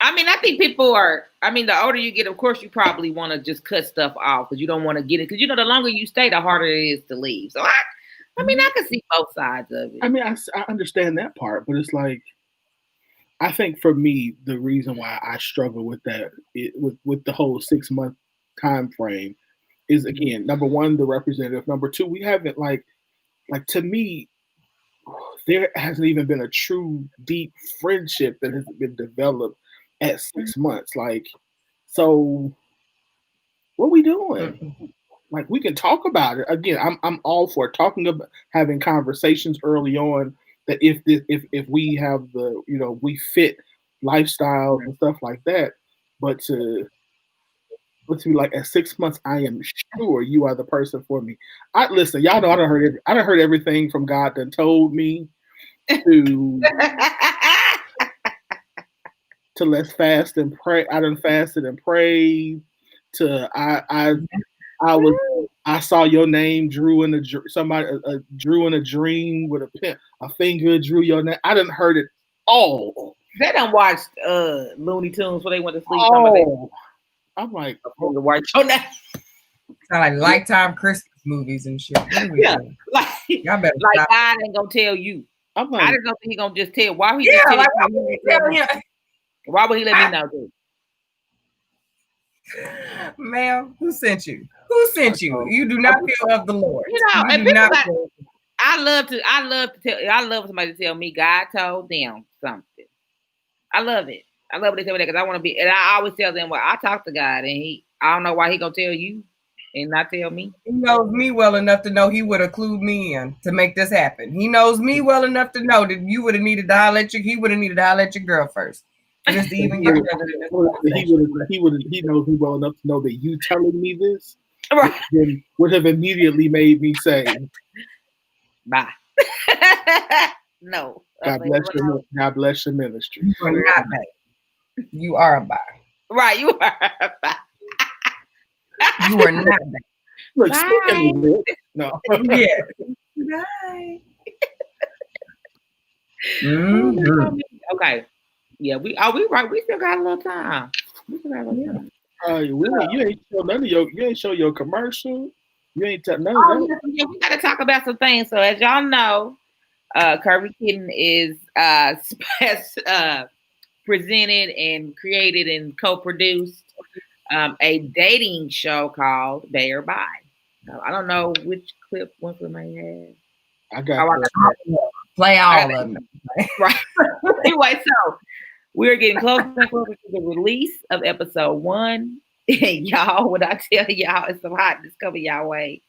I mean, I think the older you get, of course, you probably want to just cut stuff off because you don't want to get it. Because, the longer you stay, the harder it is to leave. So, I mean, I can see both sides of it. I mean, I understand that part, but it's like, I think for me, the reason why I struggle with that, with the whole 6 month time frame is, again, number one, the representative. Number two, we haven't, like to me, there hasn't even been a true deep friendship that has been developed at 6 months. Like, so what are we doing? Like, we can talk about it. Again, I'm all for talking about having conversations early on that if we have the, we fit lifestyles and stuff like that, but to be like, at 6 months, I am sure you are the person for me. Listen, y'all know I done heard everything from God that told me to let's fast and pray. I done fasted and prayed. To I saw your name drew in drew in a dream with a finger drew your name. I done heard it all. They done watched Looney Tunes before they went to sleep. Oh. I'm like, watch your name. Sound like Lifetime Christmas movies and shit. Yeah, like y'all better like God ain't gonna tell you. I'm like, I just don't think he gonna just tell. Why would he? Yeah, like why would he tell him? Why would he let me know this? Ma'am, who sent you? Who sent you? You do not feel of the Lord. And people like, I love somebody to tell me God told them something. I love it. I love when they tell me that because I want to be, and I always tell them, well, I talk to God, and I don't know why he gonna tell you and not tell me. He knows me well enough to know he would have clued me in to make this happen. He knows me well enough to know that you would have needed to holler at you. He would have needed to holler at your girl first. Just to even get he knows me well enough to know that you telling me this right would have immediately made me say, bye. No. God bless your ministry. You are not bad. You are a bye. Right, you are a bye. You are not bad. Look, speaking of it, no. Yeah. Bye. Mm-hmm. Okay. Yeah, we right. We still got a little time. You ain't show your commercial. You ain't tell none of that. Yeah, we gotta talk about some things. So as y'all know, Curvy Kitten is presented and created and co-produced a dating show called Bay or Bye. I don't know which clip one for my head. I got play all of them. Right. Anyway, so we're getting closer and closer to the release of episode 1. And y'all, when I tell y'all it's so hot, it's coming y'all way.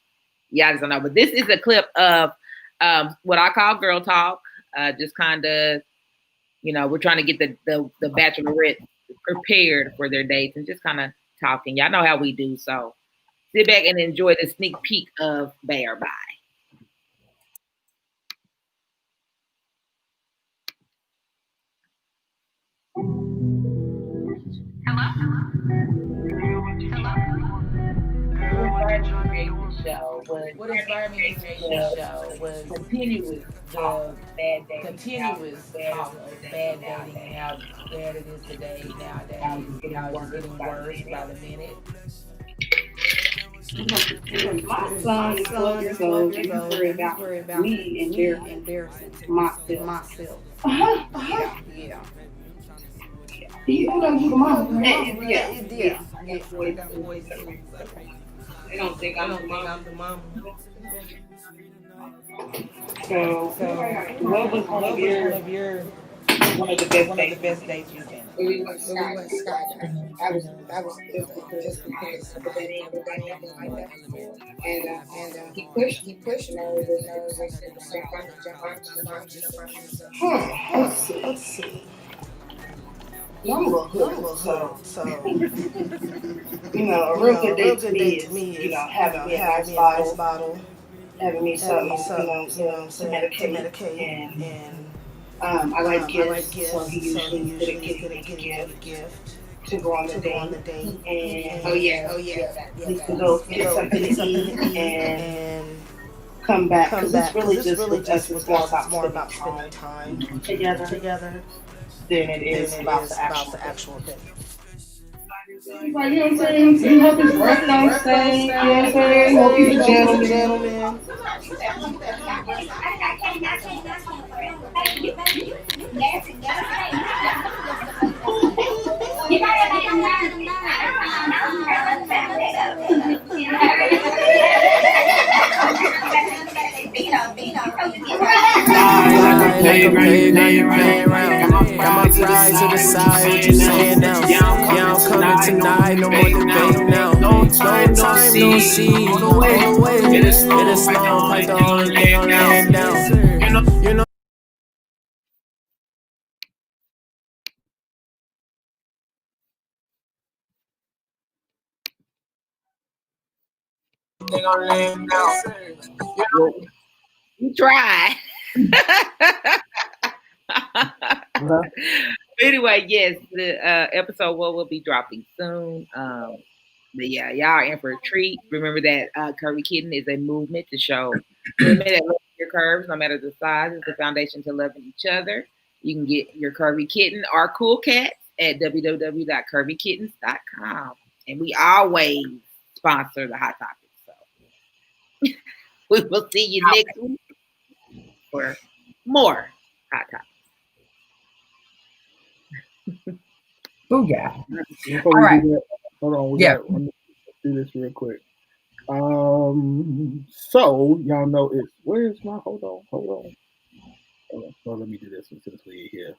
Y'all just don't know. But this is a clip of what I call girl talk. Just kind of, we're trying to get the bachelorette prepared for their dates and just kind of talking. Y'all know how we do. So sit back and enjoy the sneak peek of Bay or Bye. Hello. show was continuous talk of bad dating and how bad it is today, nowadays, how it's getting worse by the minute. My son is 12 years old and he's worried about me embarrassing myself. Yeah. You don't do the mom. Yeah. They don't think I'm the mom. So what was one of your one of the best dates you've been? We went skydiving. I was just because of the dynamic like that. And he pushed, and I was nervous. It was so fun to jump on. Let's see. So a real good date to me is, having me a nice bottle, having me something, to medicate, and I like gifts, so he usually get a gift to go on the date, and we can go get something to eat and come back, because it's really just with us, it's more about spending time together than it is about the actual date. Like, you know what I'm saying? So you hope his breath don't stink, you know what I'm saying? Hope he's a gentleman. Like a play, now you're playing around. Got my pride to the side, what you saying now? Yeah, I'm coming tonight, no more debate now. No time, no see, on the way. It is slow, like the only thing on laying down. You know. You try. Anyway, yes, the episode 1 will be dropping soon. But yeah, y'all are in for a treat. Remember that Curvy Kitten is a movement to show women that love your curves, no matter the size, is the foundation to loving each other. You can get your Curvy Kitten or Cool Cats at www.curvykittens.com. And we always sponsor the Hot Topics. So we will see you next week for more Hot Topics. Booyah. Before we right. do that, hold on. Let me do this real quick. So y'all know it's where's my hold on. So let me do this since we're here.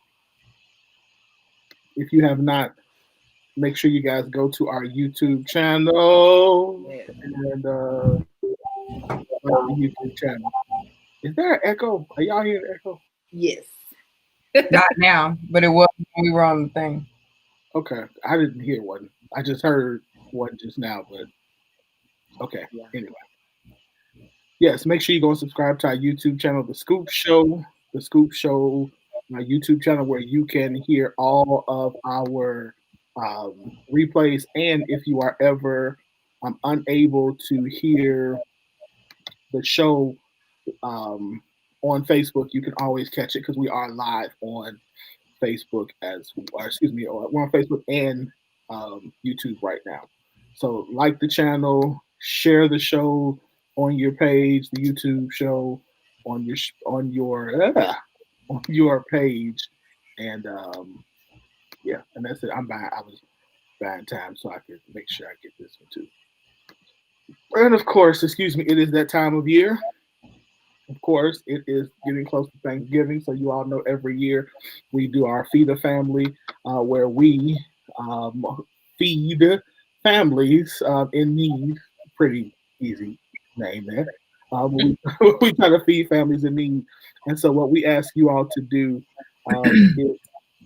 If you have not, make sure you guys go to our YouTube channel and YouTube channel. Is there an echo? Are y'all hearing an echo? Yes. Not now, but it was when we were on the thing. Okay, I didn't hear one. I just heard one just now, but okay. Yeah. Anyway, yes, make sure you go and subscribe to our YouTube channel, The Scoop Show. The Scoop Show, my YouTube channel, where you can hear all of our replays. And if you are ever unable to hear the show on Facebook, you can always catch it because we are live on Facebook we're on Facebook and YouTube right now. So like the channel, share the show on your page, the YouTube show on your page, and and that's it. I was buying time so I could make sure I get this one too. And of course, it is that time of year. Of course, it is getting close to Thanksgiving, so you all know every year we do our Feed a Family, where we feed families in need. Pretty easy name there. We try to feed families in need. And so what we ask you all to do is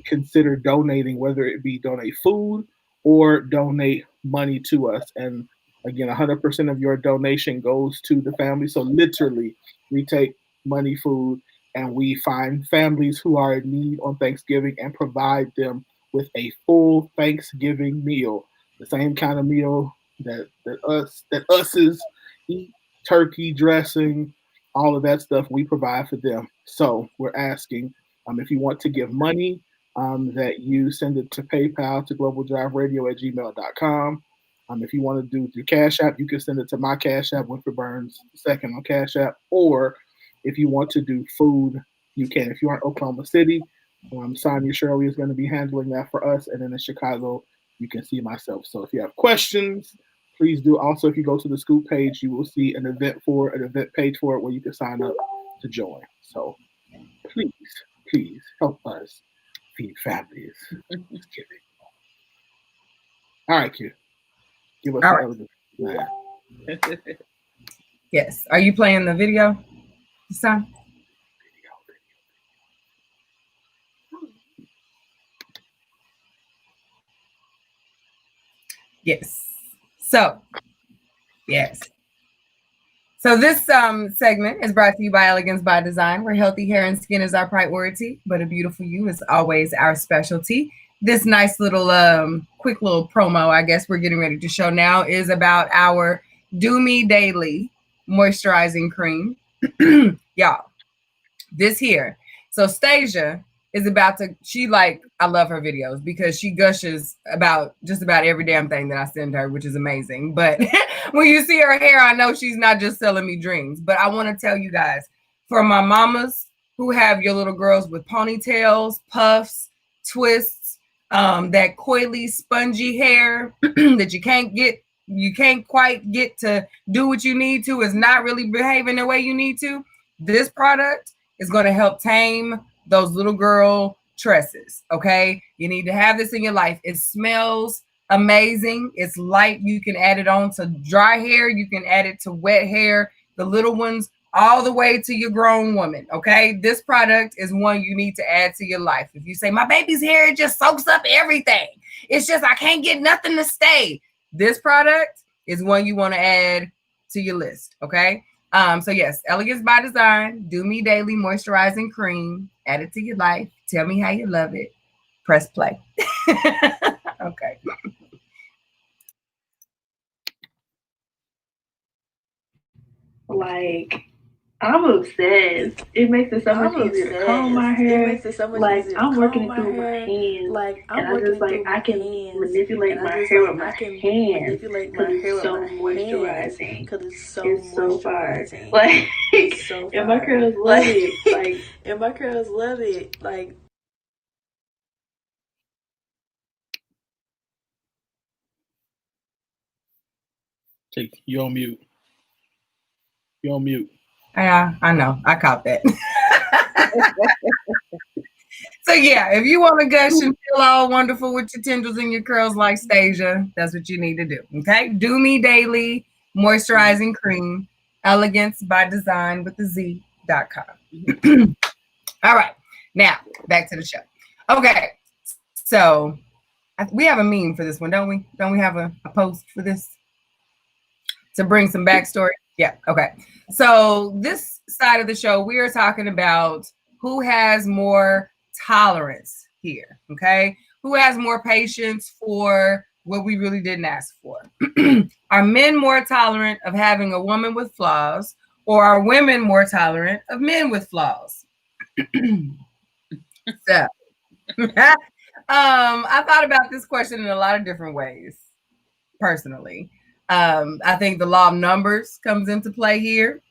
consider donating, whether it be donate food or donate money to us. And again, 100% of your donation goes to the family. So literally, we take money, food, and we find families who are in need on Thanksgiving and provide them with a full Thanksgiving meal, the same kind of meal that us's eat turkey dressing, all of that stuff we provide for them. So we're asking if you want to give money, that you send it to PayPal to globaldriveradio@gmail.com. If you want to do it through Cash App, you can send it to my Cash App, Winfred Burns II on Cash App. Or if you want to do food, you can. If you're in Oklahoma City, Sonia Shirley is going to be handling that for us. And then in Chicago, you can see myself. So if you have questions, please do. Also, if you go to the Scoop page, you will see an event page for it where you can sign up to join. So please help us feed families. Just kidding. All right, Q. Give us Yes. Are you playing the video this time? Yes. So, yes. So this segment is brought to you by Elegance by Design, where healthy hair and skin is our priority, but a beautiful you is always our specialty. This nice little quick little promo, I guess we're getting ready to show now, is about our Do Me Daily moisturizing cream. Y'all, this here. So Stasia is about to, I love her videos because she gushes about just about every damn thing that I send her, which is amazing. But when you see her hair, I know she's not just selling me dreams. But I want to tell you guys, for my mamas who have your little girls with ponytails, puffs, twists, that coily, spongy hair that you can't quite get to do what you need to, is not really behaving the way you need to, this product is going to help tame those little girl tresses. Okay, you need to have this in your life. It smells amazing. It's light. You can add it on to dry hair. You can add it to wet hair, the little ones, all the way to your grown woman. Okay, this product is one you need to add to your life. If you say, my baby's hair just soaks up everything, it's just I can't get nothing to stay, this product is one you want to add to your list. Okay, so yes, Elegance by Design, Do Me Daily moisturizing cream. Add it to your life. Tell me how you love it. Press play. Okay. Like, I'm obsessed. It makes it so much easier to comb my hair. Like, I'm working it through my hands. And I just I can manipulate my hair with my hands because it's so moisturizing. It's so fire. Like, and my curls love it. Like, you're on mute. You're on mute. Yeah, I know. I caught that. So yeah, if you want to gush and feel all wonderful with your tendrils and your curls like Stasia, that's what you need to do. Okay, Do Me Daily moisturizing cream, Elegance by Design with the Z.com. All right, now back to the show. Okay, so we have a meme for this one, don't we? Don't we have a post for this to bring some backstory? Yeah. Okay. So this side of the show, we are talking about who has more tolerance here. Okay. Who has more patience for what we really didn't ask for? Are men more tolerant of having a woman with flaws, or are women more tolerant of men with flaws? So I thought about this question in a lot of different ways, personally. I think the law of numbers comes into play here.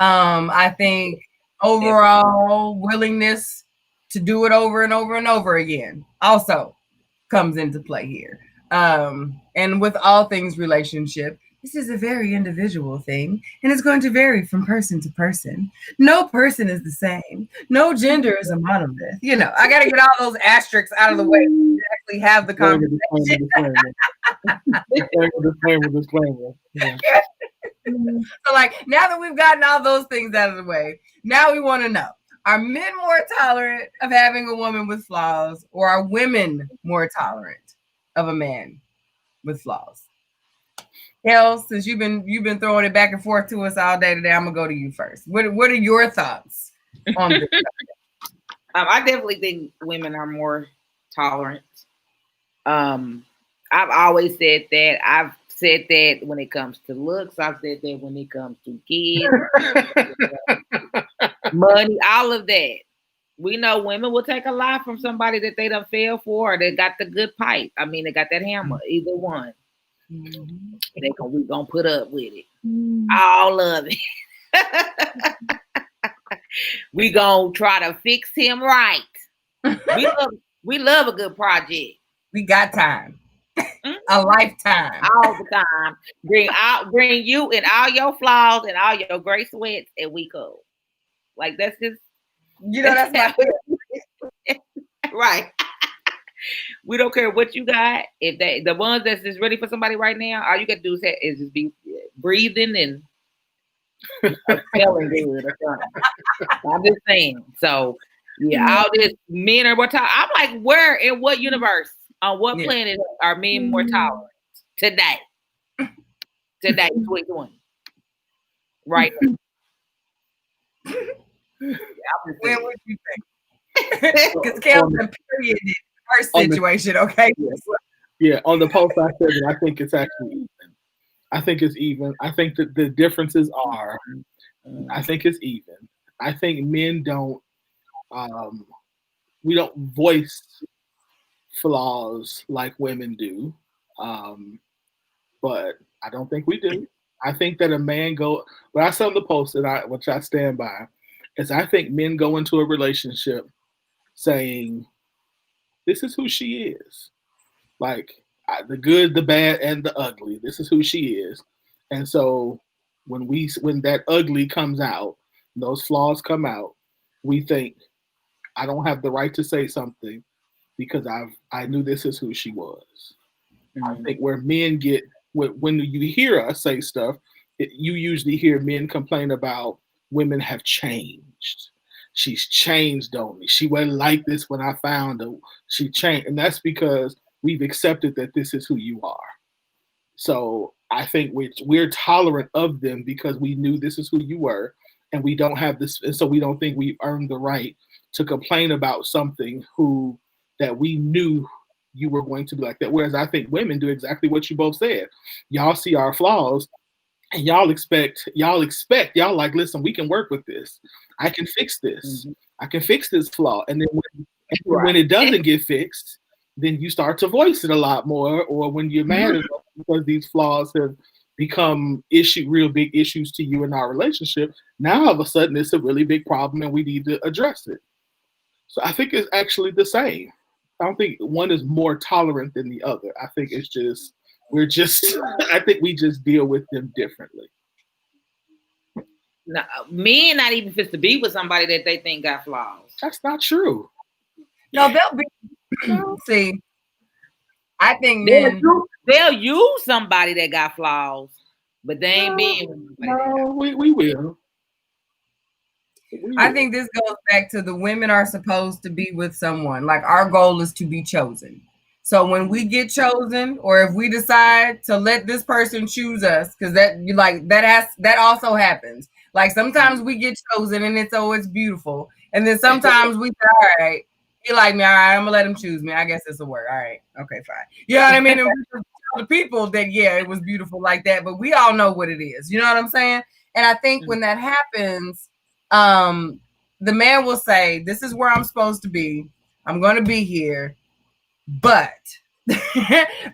I think overall willingness to do it over and over and over again also comes into play here. And with all things relationship, this is a very individual thing, and it's going to vary from person to person. No person is the same. No gender is a monolith. You know, I got to get all those asterisks out of the way to actually have the conversation. Disclaimer. Yeah. So, like, now that we've gotten all those things out of the way, now we want to know, are men more tolerant of having a woman with flaws, or are women more tolerant of a man with flaws? Hell, since you've been throwing it back and forth to us all day today, I'm gonna go to you first. What are your thoughts on this? I definitely think women are more tolerant. I've always said that. I've said that when it comes to looks. I've said that when it comes to kids, money, all of that. We know women will take a lot from somebody that they done fell for, or they got the good pipe. I mean, they got that hammer. Either one. We gonna put up with it. All of it. We gonna try to fix him right. We love a good project. We got time. A lifetime. All the time. Bring you and all your flaws and all your great sweats, and we go. Like that's just, you know, that's not right. We don't care what you got. If the ones that's just ready for somebody right now, all you got to do is just be breathing and feeling good or something. I'm just saying. So yeah, all this men are more tolerant. I'm like, where in what universe, on what planet are men more tolerant today? Today, 2020. Right. When would you think? Because Kelvin period first situation, okay? Yeah, on the post I said that I think it's actually even. I think it's even. I think that the differences are, I think it's even. I think men don't, we don't voice flaws like women do. But I don't think we do. I think that a man what I said on the post, which I stand by, is I think men go into a relationship saying, this is who she is. Like, the good, the bad, and the ugly. This is who she is. And so when that ugly comes out, those flaws come out, we think, I don't have the right to say something because I knew this is who she was. Mm-hmm. I think where men get, when you hear us say stuff, you usually hear men complain about women have changed. She's changed on me. She wasn't like this when I found her. She changed. And that's because we've accepted that this is who you are. So I think we're tolerant of them because we knew this is who you were, and we don't have this, and so we don't think we've earned the right to complain about something that we knew you were going to be like that. Whereas I think women do exactly what you both said. Y'all see our flaws, and y'all like, listen, we can work with this. I can fix this. Mm-hmm. I can fix this flaw. And then when it doesn't get fixed, then you start to voice it a lot more, or when you're mad at us because these flaws have become real big issues to you in our relationship, now all of a sudden it's a really big problem and we need to address it. So I think it's actually the same. I don't think one is more tolerant than the other. I think it's just, I think we just deal with them differently. No, men not even fit to be with somebody that they think got flaws. That's not true. No, they'll be. See, I think they'll use somebody that got flaws, but they ain't being. No, we will. I think this goes back to the women are supposed to be with someone. Like, our goal is to be chosen. So when we get chosen, or if we decide to let this person choose us, because that also happens. Like, sometimes we get chosen and it's beautiful, and then sometimes we say, all right, he like me, all right, I'm gonna let him choose me. I guess this will work. All right, okay, fine. You know what I mean? And we just tell the people that it was beautiful like that, but we all know what it is. You know what I'm saying? And I think when that happens, the man will say, this is where I'm supposed to be. I'm going to be here. But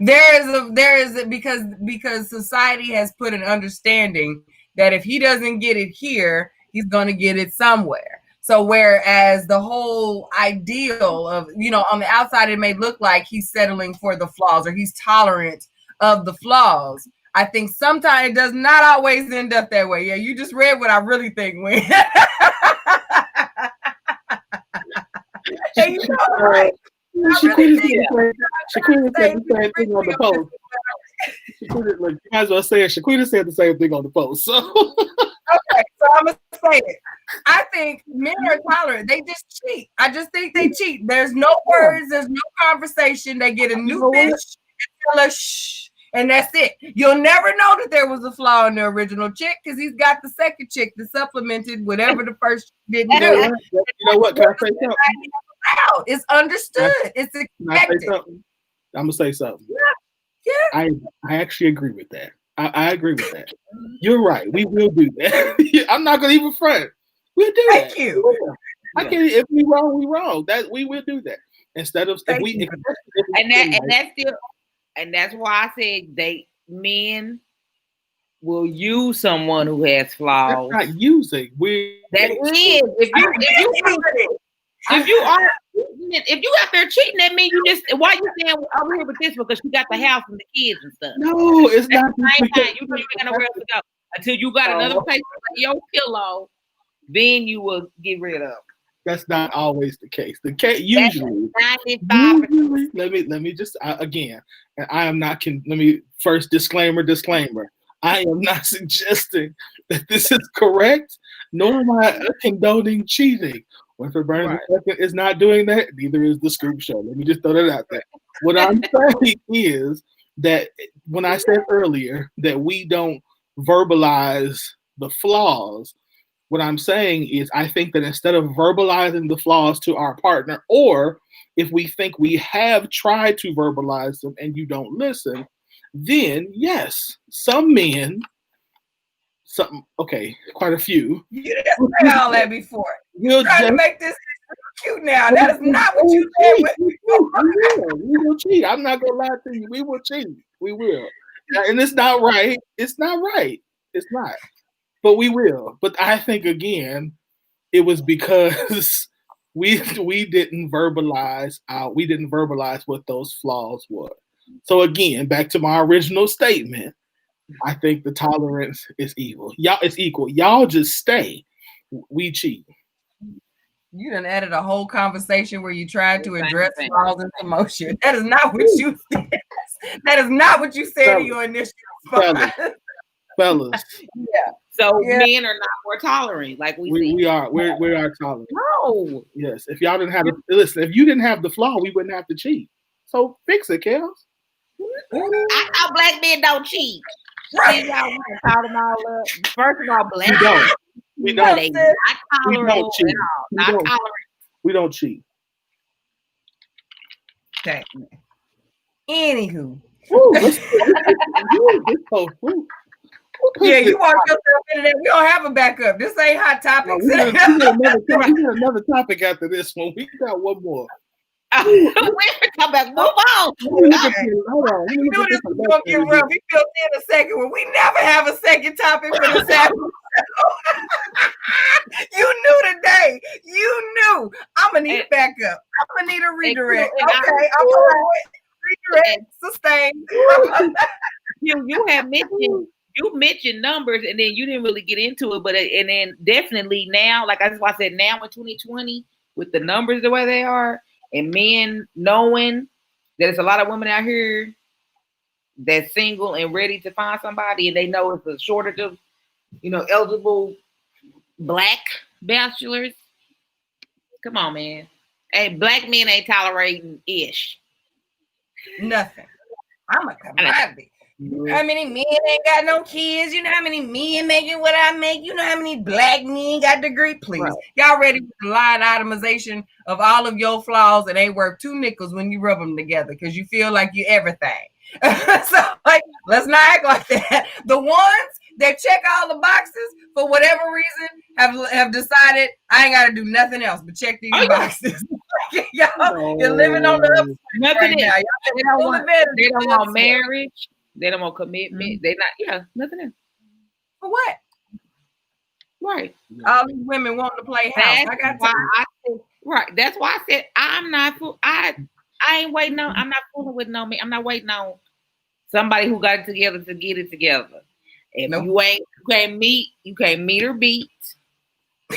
there is because society has put an understanding that if he doesn't get it here, he's going to get it somewhere. So whereas the whole ideal of, on the outside, it may look like he's settling for the flaws or he's tolerant of the flaws. I think sometimes it does not always end up that way. Yeah, you just read what I really think when. And you know, right? Shaquita said the same thing on the post. Shaquita, you might as well say it. Shaquita said the same thing on the post. So. Okay, so I'm gonna say it. I think men are tolerant. They just cheat. I just think they cheat. There's no words. There's no conversation. They get a new bitch and tell her shh, and that's it. You'll never know that there was a flaw in the original chick because he's got the second chick that supplemented whatever the first didn't do. You know what? Can I say something? It's understood. It's expected. I'm gonna say something. I actually agree with that. I agree with that. You're right. We will do that. I'm not gonna even front. We'll do that. Thank you. I can. If we wrong, we wrong. That we will do that instead of if we. And that's why I said men will use someone who has flaws. That's not using. That is if you out there cheating, that means you just why you saying over here with this one because you got the house and the kids and stuff. No, it's not. The same time. You know you ain't got nowhere else to go until you got another place for your pillow. Then you will get rid of. That's not always the case. The case usually 95%. Let me just again. And I am not. Let me first disclaimer. I am not suggesting that this is correct, nor am I condoning cheating. Winfred Burns is not doing that. Neither is the Scoop Show. Let me just throw that out there. What I'm saying is that when I said earlier that we don't verbalize the flaws, what I'm saying is I think that instead of verbalizing the flaws to our partner, or if we think we have tried to verbalize them and you don't listen, then yes, some men, quite a few. You didn't say all that before. You're trying to make this cute now. That is not what you said. We will cheat. I'm not gonna lie to you. We will cheat. We will. And it's not right. It's not right. It's not. But we will. But I think again, it was because we didn't verbalize what those flaws were. So again, back to my original statement, I think the tolerance is equal. Y'all just stay. We cheat. You done added a whole conversation where you tried to address flaws and emotion. That is not what you said. That is not what you said in your initial response. Fellas. Yeah. So men are not more tolerant, like we are. We are tolerant. No. Yes. If y'all didn't have if you didn't have the flaw, we wouldn't have to cheat. So fix it, Kels. I know black men don't cheat. Right. Y'all want to call them all up. First of all, black men. We don't. They not tolerable at all. Not tolerant. We don't cheat. Okay. Anywho. Yeah, you want yourself into that. We don't have a backup. This ain't Hot Topics. We got another topic after this one. We got one more. We're come back. Move on. Hold on. We knew this was gonna get rough. We filled in a second one. We never have a second topic for this episode. You knew today. You knew. I'm gonna need a backup. I'm gonna need a redirect. Okay, I'm gonna redirect. Sustain. You have mentioned. You mentioned numbers and then you didn't really get into it, and then definitely now, like that's why I said now in 2020, with the numbers the way they are, and men knowing that there's a lot of women out here that's single and ready to find somebody, and they know it's a shortage of, eligible black bachelors. Come on, man. Hey, black men ain't tolerating ish. Nothing. I'm a commodity. You know how many men ain't got no kids? You know how many men making what I make? You know how many black men got degree? Please. Right. Y'all ready with the line itemization of all of your flaws and ain't worth 2 nickels when you rub them together because you feel like you everything. So, let's not act like that. The ones that check all the boxes for whatever reason have decided I ain't got to do nothing else but check these boxes. Y'all, you're living on the upside nothing right else. They don't want marriage. They don't want commitment. They nothing else. For what? Right. All these women want to play house. Right. That's why I said I'm not. I ain't waiting on. I'm not fooling with no man. I'm not waiting on somebody who got it together to get it together. If you can't meet or beat.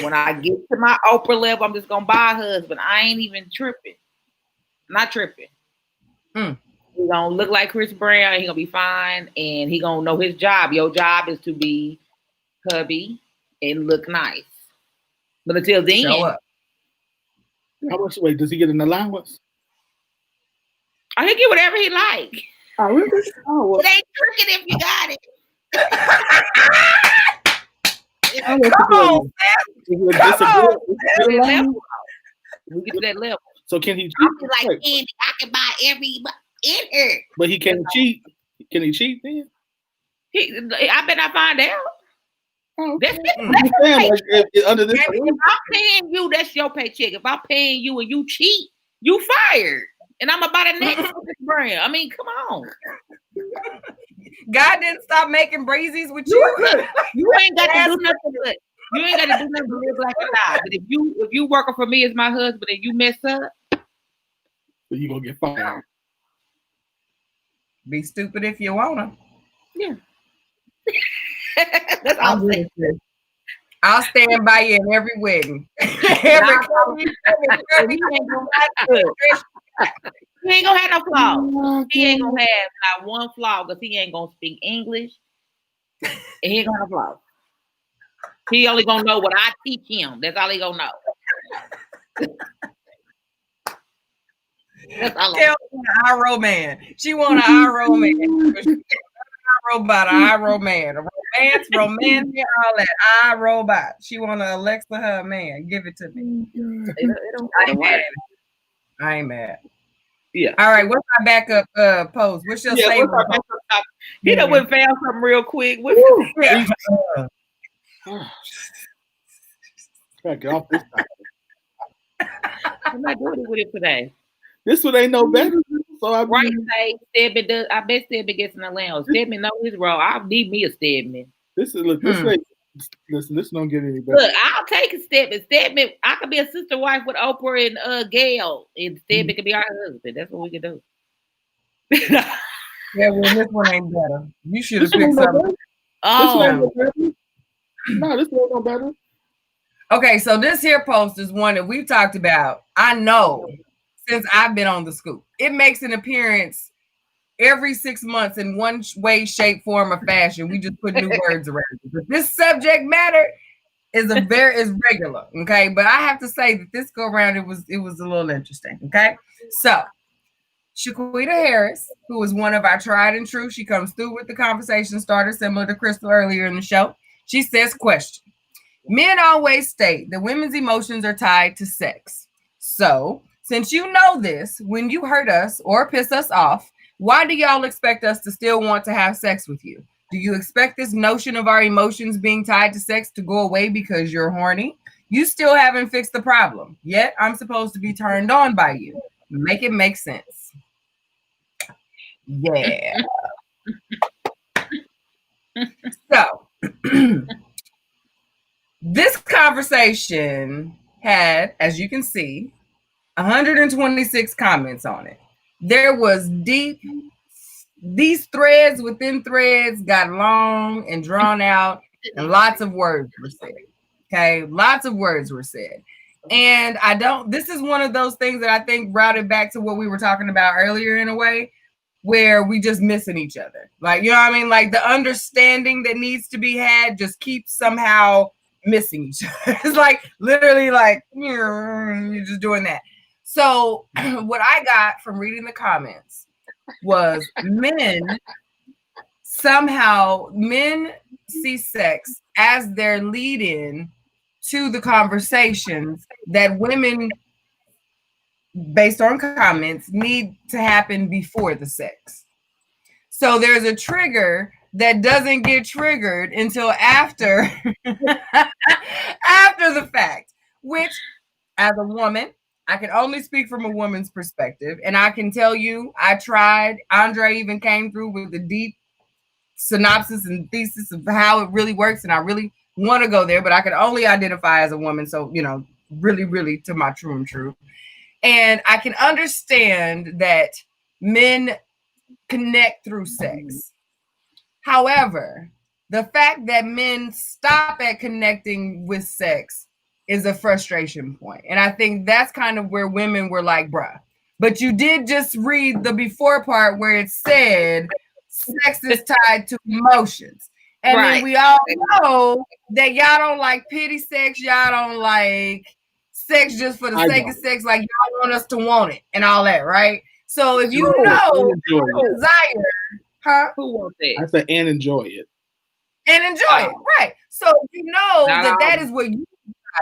When I get to my Oprah level, I'm just gonna buy a husband. I ain't even tripping. I'm not tripping. He gonna look like Chris Brown. He gonna be fine, and he gonna know his job. Your job is to be hubby and look nice. But until then, how much weight does he get an allowance? I can get whatever he like. Oh, really? Oh, well. It ain't tricking if you got it. Come on, we get to that level. So can he cheat? I feel like Andy, I can buy every in here. But he can't cheat. Can he cheat then? I bet I find out. Oh, That's okay. it. I'm saying, like, under this If I'm paying you, that's your paycheck. If I'm paying you and you cheat, you fired. And I'm about to next brand. I mean, come on. God didn't stop making breezies with you. You ain't got to do nothing but live like a lie. But if you working for me as my husband and you mess up, you gonna get fired. Be stupid if you wanna. Yeah. That's all I'm saying. I'll stand by you in every wedding. He ain't gonna have no flaws. He ain't gonna have not one flaw because he ain't gonna speak English. And he ain't gonna have flaws. He only gonna know what I teach him. That's all he gonna know. That's all. Kel want an IRO man. She want an IRO man. Robot, IRO man, a romantic, all that. iRobot. She want to Alexa her man. Give it to me. I ain't mad. Yeah. All right. What's our backup post? What's your favorite? He done went found something real quick. Get off this topic. I'm not doing it with it today. This one ain't no better. So I right, say Stedman does. I bet Stedman gets in the lounge. Stedman knows his role. I'll need me a Stedman. Listen, this don't get any better. Look, I'll take a Stedman. Stedman, I could be a sister wife with Oprah and Gail, and Stedman could be our husband. That's what we can do. Yeah, well, this one ain't better. You should have picked something. Oh, no, this one no better. Okay, so this here post is one that we've talked about. I know since I've been on the scoop. It makes an appearance every 6 months in one way, shape, form, or fashion. We just put new words around it. But this subject matter is regular, okay? But I have to say that this go around, it was a little interesting, okay? So Shaquita Harris, who is one of our tried and true, she comes through with the conversation starter similar to Crystal earlier in the show. She says, question. Men always state that women's emotions are tied to sex. So since you know this, when you hurt us or piss us off, why do y'all expect us to still want to have sex with you? Do you expect this notion of our emotions being tied to sex to go away because you're horny? You still haven't fixed the problem. Yet I'm supposed to be turned on by you. Make it make sense. Yeah. So this conversation had, as you can see, 126 comments on it. There was deep. These threads within threads got long and drawn out, and lots of words were said. Okay, lots of words were said. And this is one of those things that I think brought it back to what we were talking about earlier in a way, where we just missing each other. Like, you know what I mean? Like the understanding that needs to be had just keeps somehow missing each other. It's like literally like, you're just doing that. So what I got from reading the comments was men see sex as their lead-in to the conversations that women, based on comments, need to happen before the sex. So there's a trigger that doesn't get triggered until after the fact, which as a woman, I can only speak from a woman's perspective. And I can tell you, I tried. Andre even came through with the deep synopsis and thesis of how it really works. And I really want to go there, but I can only identify as a woman. So, you know, really, really to my true and true. And I can understand that men connect through sex. However, the fact that men stop at connecting with sex is a frustration point. And I think that's kind of where women were like, bruh. But you did just read the before part where it said sex is tied to emotions. And then we all know that y'all don't like pity sex. Y'all don't like sex just for the sake of sex. Like y'all want us to want it and all that, right? So if you know desire, huh? Who wants it? I said, and enjoy it. And enjoy it, right? So you know that is what you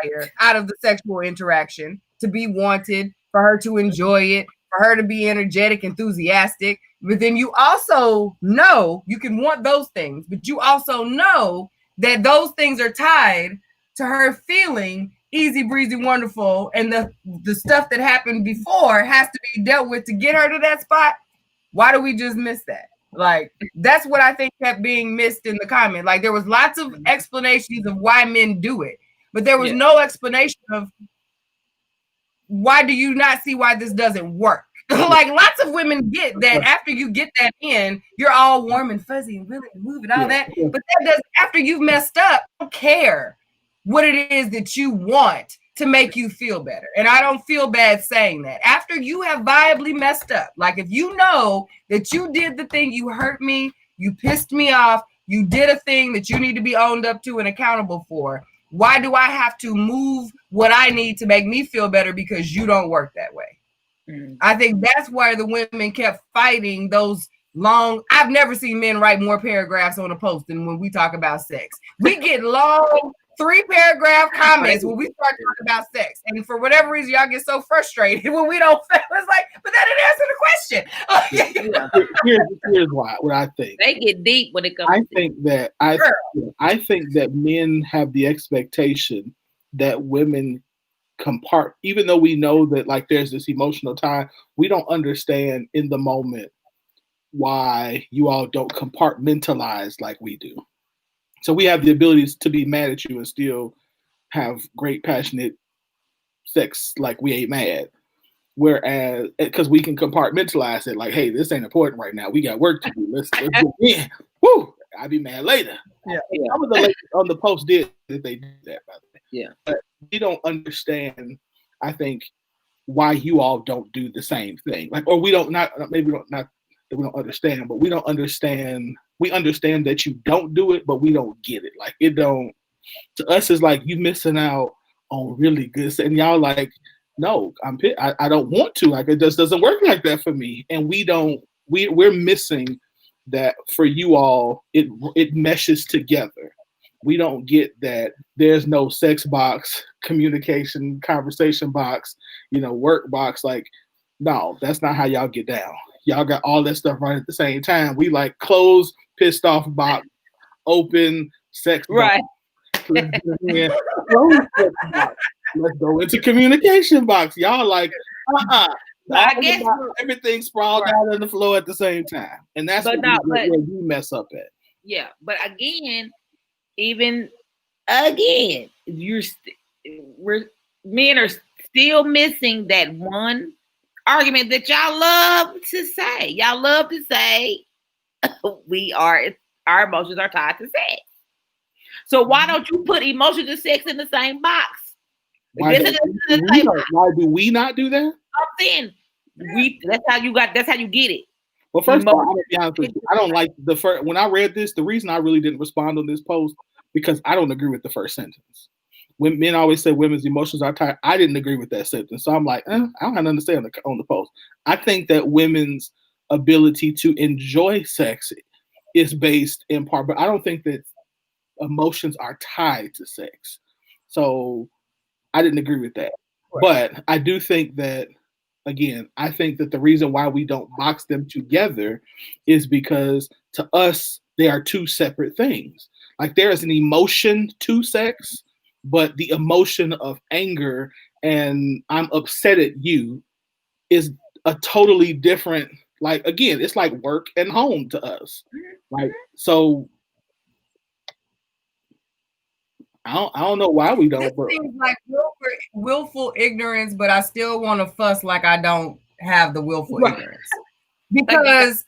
desire out of the sexual interaction, to be wanted, for her to enjoy it, for her to be energetic, enthusiastic. But then you also know you can want those things, but you also know that those things are tied to her feeling easy breezy wonderful, and the stuff that happened before has to be dealt with to get her to that spot. Why do we just miss that? Like, that's what I think kept being missed in the comment. Like, there was lots of explanations of why men do it, but there was no explanation of why do you not see why this doesn't work. Like, lots of women get that after you get that in, you're all warm and fuzzy and really moving all that, but that does, after you've messed up, don't care what it is that you want to make you feel better. And I don't feel bad saying that. After you have viably messed up, like if you know that you did the thing, you hurt me, you pissed me off, you did a thing that you need to be owned up to and accountable for, why do I have to move what I need to make me feel better because you don't work that way? I think that's why the women kept fighting those long. I've never seen men write more paragraphs on a post than when we talk about sex. We get long 3-paragraph comments when we start talking about sex, and for whatever reason, y'all get so frustrated when we don't. It's like, but that didn't answer the question. Here's why. What I think, they get deep when it comes. I think that men have the expectation that women even though we know that like there's this emotional tie, we don't understand in the moment why you all don't compartmentalize like we do. So we have the abilities to be mad at you and still have great passionate sex like we ain't mad. Whereas, because we can compartmentalize it like, hey, this ain't important right now. We got work to do. Let's get in. Woo! I'll be mad later. Yeah. Some of the ladies on the post did that they did that, by the way. Yeah. But we don't understand, I think, why you all don't do the same thing. Like, or we don't maybe not that we don't understand, but we don't understand. We understand that you don't do it, but we don't get it. Like, it don't, to us, it's like you missing out on really good stuff. And y'all like, no, I don't want to. Like, it just doesn't work like that for me. And we're missing that for you all. It meshes together. We don't get that there's no sex box, communication, conversation box, work box. Like, no, that's not how y'all get down. Y'all got all that stuff right at the same time. We like close, pissed off box, open, sex box. Right. Let's go into communication box. Y'all like, I guess everything sprawled out on the floor at the same time. And that's where you mess up at. Yeah, but again, men are still missing that one argument that y'all love to say. Y'all love to say our emotions are tied to sex. So why don't you put emotions and sex in the same box? Why do we not do that? I'm saying that's how you get it. Well, first of all, I'm gonna be honest with you. I don't like the first. When I read this, the reason I really didn't respond on this post because I don't agree with the first sentence. When men always say women's emotions are tied, I didn't agree with that sentence. So I'm like, I don't understand on the post. I think that women's ability to enjoy sex is based in part, but I don't think that emotions are tied to sex. So I didn't agree with that. Right. But I do think that, again, I think that the reason why we don't box them together is because to us, they are two separate things. Like, there is an emotion to sex, but the emotion of anger and I'm upset at you is a totally different, like, again, it's like work and home to us. Like, so I don't know why we don't. It seems like willful ignorance, but I still want to fuss like I don't have the willful ignorance. Because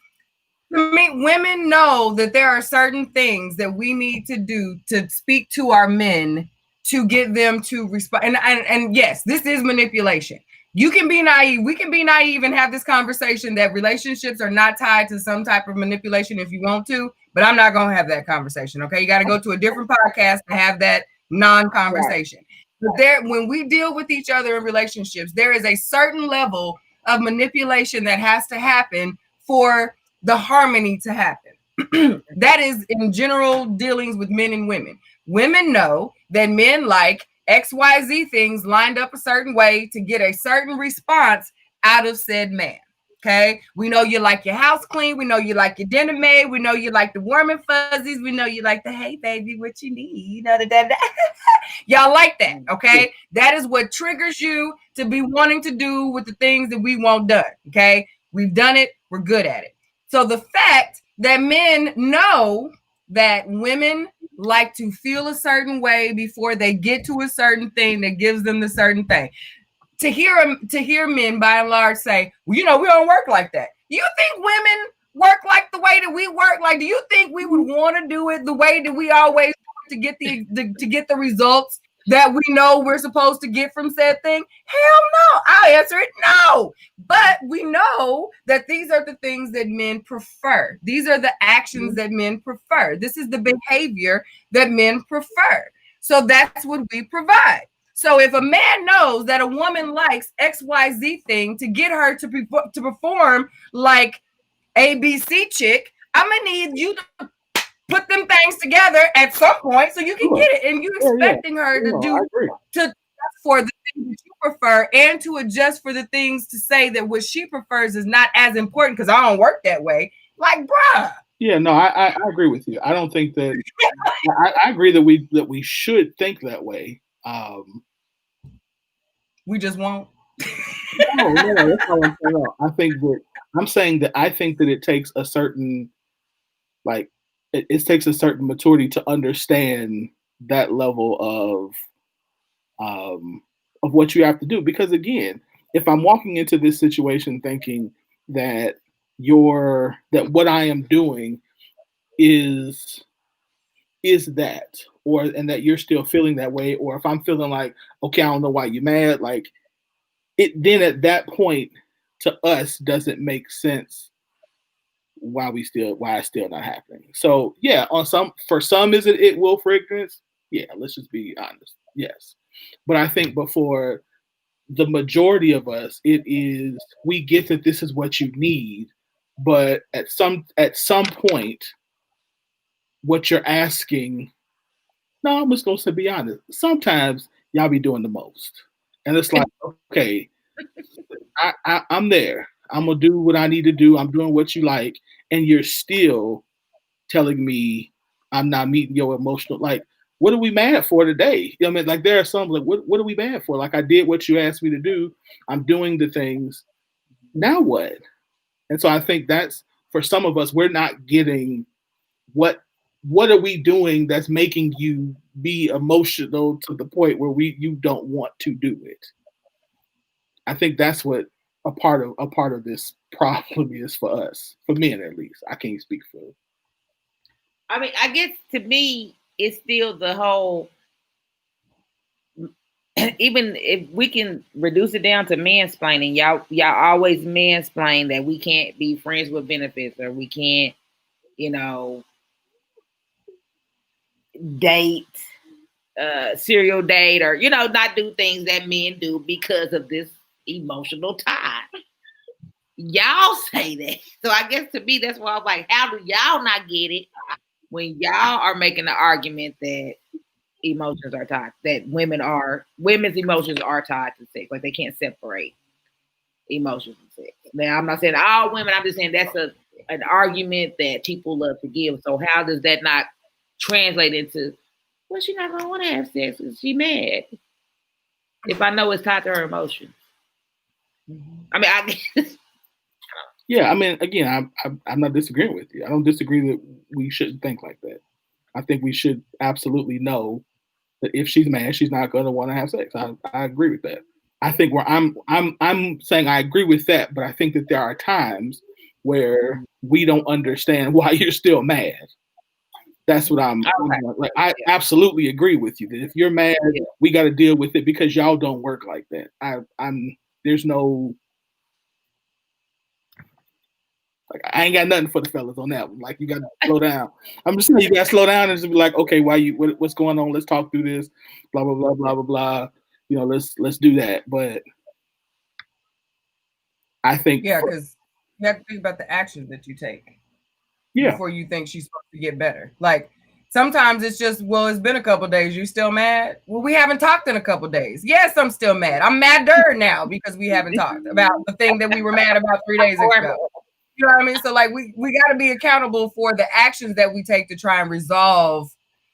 to me, women know that there are certain things that we need to do to speak to our men to get them to respond. And yes, this is manipulation. You can be naive. We can be naive and have this conversation that relationships are not tied to some type of manipulation if you want to, but I'm not going to have that conversation. Okay. You got to go to a different podcast to have that non-conversation. Right. But when we deal with each other in relationships, there is a certain level of manipulation that has to happen for the harmony to happen. That is in general dealings with men and women. Women know that men like XYZ things lined up a certain way to get a certain response out of said man. Okay, we know you like your house clean. We know you like your dinner made. We know you like the warm and fuzzies. We know you like the hey baby, what you need. Y'all like that, okay? That is what triggers you to be wanting to do with the things that we want done. Okay, we've done it. We're good at it. So the fact that men know that women like to feel a certain way before they get to a certain thing that gives them the certain thing. To hear men by and large say, well, we don't work like that. You think women work like the way that we work? Like, do you think we would want to do it the way that we always do to get to get the results that we know we're supposed to get from said thing? Hell no. I'll answer it no. But we know that these are the things that men prefer. These are the actions that men prefer. This is the behavior that men prefer. So that's what we provide. So if a man knows that a woman likes XYZ thing to get her to perform like ABC chick, I'm gonna need you to put them things together at some point so you can get it. And you expecting her to for the things that you prefer and to adjust for the things to say that what she prefers is not as important because I don't work that way. Like, bruh. Yeah, no, I agree with you. I don't think that I agree that we should think that way. We just won't. No, that's not what I'm saying. I'm saying that I think that it takes a certain, like, it takes a certain maturity to understand that level of what you have to do. Because again, if I'm walking into this situation thinking that what I am doing is that, and that you're still feeling that way, or if I'm feeling like, okay, I don't know why you're mad, like it then at that point to us doesn't make sense why it's still not happening. So yeah, for some is it will for ignorance? Yeah, let's just be honest. Yes. But I think for the majority of us, it is we get that this is what you need, but at some point what you're asking, no, I'm just going to be honest. Sometimes y'all be doing the most. And it's like, okay, I'm there. I'm going to do what I need to do. I'm doing what you like. And you're still telling me I'm not meeting your emotional, like, what are we mad for today? I mean, like, there are some, like, what are we mad for? Like, I did what you asked me to do. I'm doing the things. Now what? And so I think that's, for some of us, we're not getting what are we doing that's making you be emotional to the point where you don't want to do it? I think that's what a part of this problem is for us, for men at least. I can't speak for it. I mean, I guess to me, it's still the whole. Even if we can reduce it down to mansplaining, y'all always mansplain that we can't be friends with benefits, or we can't, date, serial date, or not do things that men do because of this emotional tie. Y'all say that. So I guess to me, that's why I'm like, how do y'all not get it when y'all are making the argument that emotions are tied, that women's emotions are tied to sex, like they can't separate emotions and sex. Now, I'm not saying all women, I'm just saying that's an argument that people love to give. So how does that not translate into, well, she's not gonna want to have sex because she's mad? If I know it's tied to her emotions. I mean, I guess. Yeah, I mean, again, I'm not disagreeing with you. I don't disagree that we shouldn't think like that. I think we should absolutely know that if she's mad, she's not going to want to have sex. I agree with that. I think where I'm saying I agree with that, but I think that there are times where we don't understand why you're still mad. That's what I'm like. I absolutely agree with you that if you're mad, we got to deal with it because y'all don't work like that. There's no. Like, I ain't got nothing for the fellas on that one. Like, you got to slow down. I'm just saying you got to slow down and just be like, okay, what's going on? Let's talk through this. Blah blah blah blah blah blah. Let's do that. But I think because you have to think about the actions that you take. Yeah. Before you think she's supposed to get better. Like, Sometimes it's just, well, it's been a couple days. You still mad? Well, we haven't talked in a couple days. Yes, I'm still mad. I'm madder now because we haven't talked about the thing that we were mad about 3 days ago. You know what I mean? So like we got to be accountable for the actions that we take to try and resolve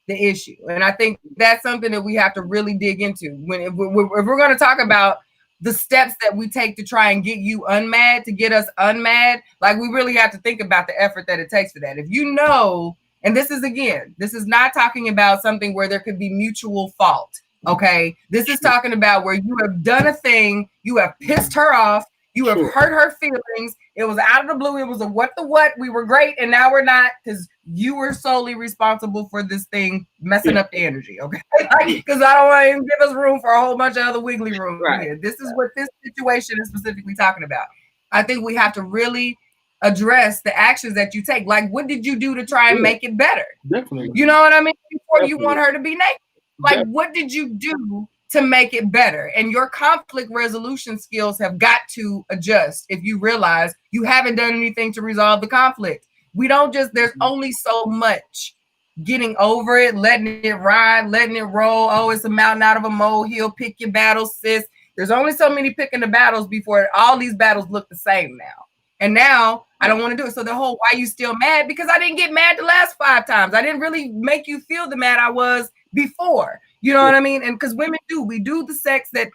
the issue. And I think that's something that we have to really dig into. If we're going to talk about the steps that we take to try and get you unmad, to get us unmad, like we really have to think about the effort that it takes for that. If you know, and this is not talking about something where there could be mutual fault. Okay. This is talking about where you have done a thing, you have pissed her off, you have hurt her feelings. It was out of the blue. It was a what, we were great, and now we're not, because you were solely responsible for this thing messing up the energy. Okay. Because I don't want to give us room for a whole bunch of other wiggly room here. This is what this situation is specifically talking about. I think we have to really address the actions that you take. Like, what did you do to try and make it better? Definitely. You know what I mean? Before you want her to be naked. Like, what did you do to make it better? And your conflict resolution skills have got to adjust if you realize you haven't done anything to resolve the conflict. We don't just, there's only so much getting over it, letting it ride, letting it roll. Oh, it's a mountain out of a molehill. Pick your battles, sis. There's only so many picking the battles before all these battles look the same now. And now I don't want to do it. So the whole, why you still mad? Because I didn't get mad the last 5 times. I didn't really make you feel the mad I was before. You know what I mean? And because women we do the sex that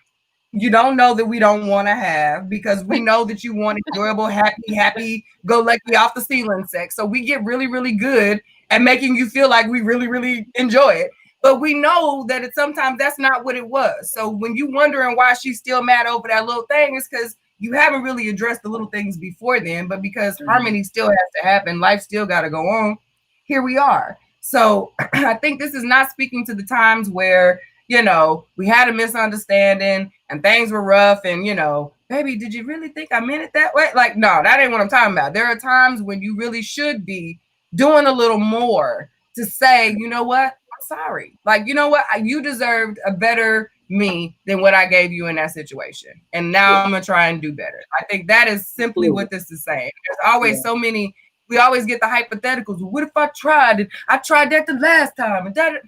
you don't know that we don't want to have, because we know that you want enjoyable, happy, go lucky off the ceiling sex. So we get really, really good at making you feel like we really, really enjoy it. But we know that sometimes that's not what it was. So when you wondering why she's still mad over that little thing, it's because you haven't really addressed the little things before then. But because harmony still has to happen, life still got to go on. Here we are. So I think this is not speaking to the times where, you know, we had a misunderstanding and things were rough and, you know, baby, did you really think I meant it that way? Like, no, that ain't what I'm talking about. There are times when you really should be doing a little more to say, you know what, I'm sorry. Like, you know what, you deserved a better me than what I gave you in that situation. And now I'm going to try and do better. I think that is simply what this is saying. There's always so many. We always get the hypotheticals. What if I tried it? I tried that the last time. And that.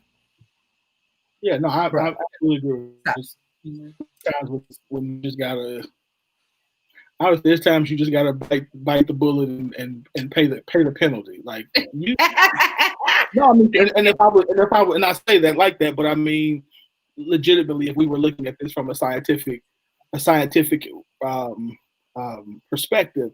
Yeah, no, I absolutely agree. Times when you just gotta. Obviously, there's times you just gotta bite the bullet and pay the penalty. Like you. No, I mean, and if I would, and I say that like that, but I mean, legitimately, if we were looking at this from a scientific perspective.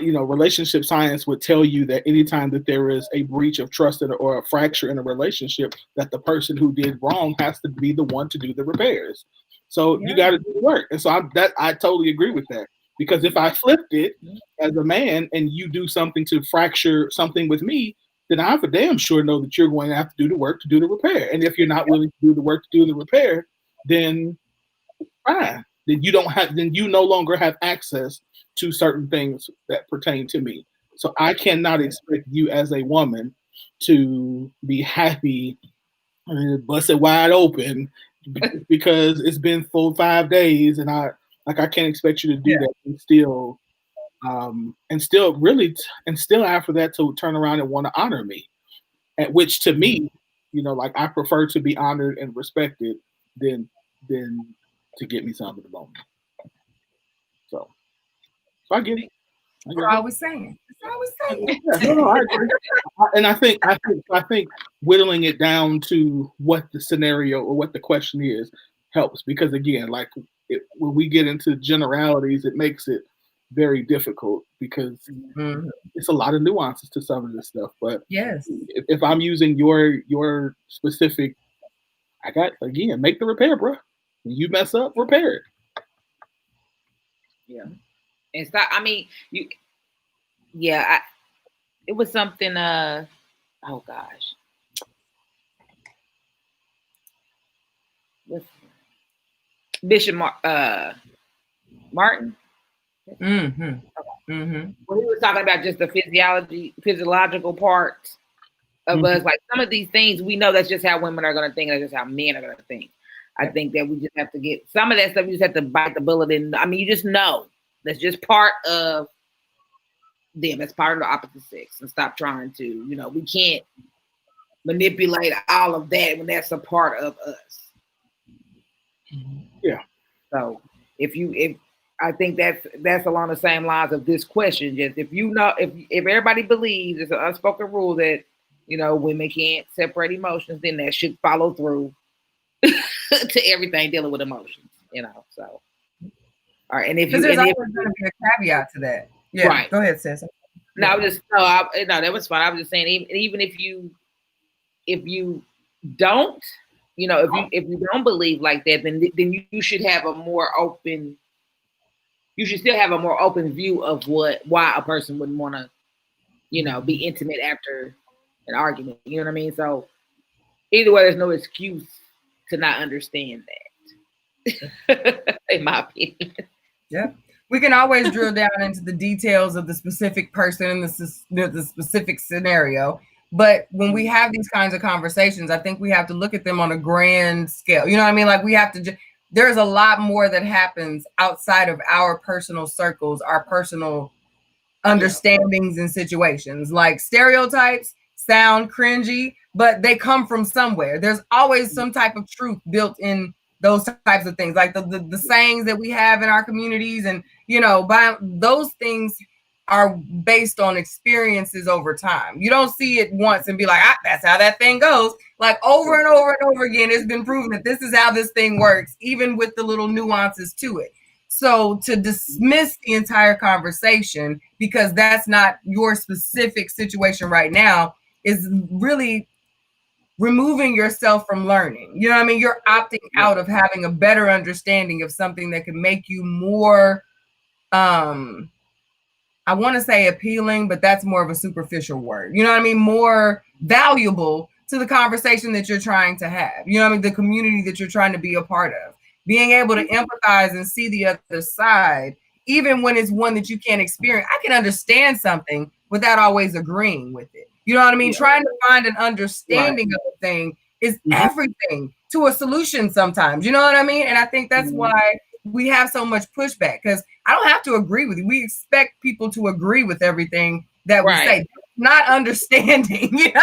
You know, relationship science would tell you that anytime that there is a breach of trust or a fracture in a relationship, that the person who did wrong has to be the one to do the repairs. So you got to do the work. And so I totally agree with that, because if I flipped it as a man and you do something to fracture something with me, then I for damn sure know that you're going to have to do the work to do the repair. And if you're not willing to do the work to do the repair, then fine. Then you no longer have access to certain things that pertain to me. So I cannot expect you as a woman to be happy and bust it wide open because it's been 4-5 days and I can't expect you to do that and still after that to turn around and want to honor me. At which to me, you know, like I prefer to be honored and respected than to get me something at the moment. So I get it. We're always saying. Yeah, no, I agree. And I think whittling it down to what the scenario or what the question is helps, because again, like when we get into generalities, it makes it very difficult because it's a lot of nuances to some of this stuff. But if I'm using your specific, make the repair, bro. When you mess up, repair it. Yeah. And stop. I mean, it was something. Oh gosh, Bishop Martin. When he was talking about just the physiological parts of us, like some of these things, we know that's just how women are going to think. That's just how men are going to think. I think that we just have to get some of that stuff. You just have to bite the bullet, and I mean, you just know. That's just part of them. That's part of the opposite sex. And stop trying to, you know, we can't manipulate all of that when that's a part of us. Yeah. So if I think that's along the same lines of this question. Just if everybody believes it's an unspoken rule that women can't separate emotions, then that should follow through to everything dealing with emotions. So all right, and because there's always going to be a caveat to that. Yeah, right. Go ahead, sis. No, that was fine. I was just saying, even if you don't, if you don't believe like that, then you should have a more open. You should still have a more open view of why a person wouldn't want to, be intimate after an argument. You know what I mean? So either way, there's no excuse to not understand that, in my opinion. Yeah. We can always drill down into the details of the specific person and the specific scenario. But when we have these kinds of conversations, I think we have to look at them on a grand scale. You know what I mean? Like we have to there's a lot more that happens outside of our personal circles, our personal understandings and situations. Like stereotypes sound cringy, but they come from somewhere. There's always some type of truth built in those types of things, like the sayings that we have in our communities. And, by those things are based on experiences over time. You don't see it once and be like, that's how that thing goes. Like over and over and over again, it's been proven that this is how this thing works, even with the little nuances to it. So to dismiss the entire conversation because that's not your specific situation right now is really removing yourself from learning. You know what I mean? You're opting out of having a better understanding of something that can make you more, I want to say appealing, but that's more of a superficial word. You know what I mean? More valuable to the conversation that you're trying to have. You know what I mean? The community that you're trying to be a part of. Being able to empathize and see the other side, even when it's one that you can't experience. I can understand something without always agreeing with it. You know what I mean? Yeah. Trying to find an understanding of a thing is everything to a solution sometimes. You know what I mean? And I think that's why we have so much pushback, because I don't have to agree with you. We expect people to agree with everything that we say. Not understanding. You know?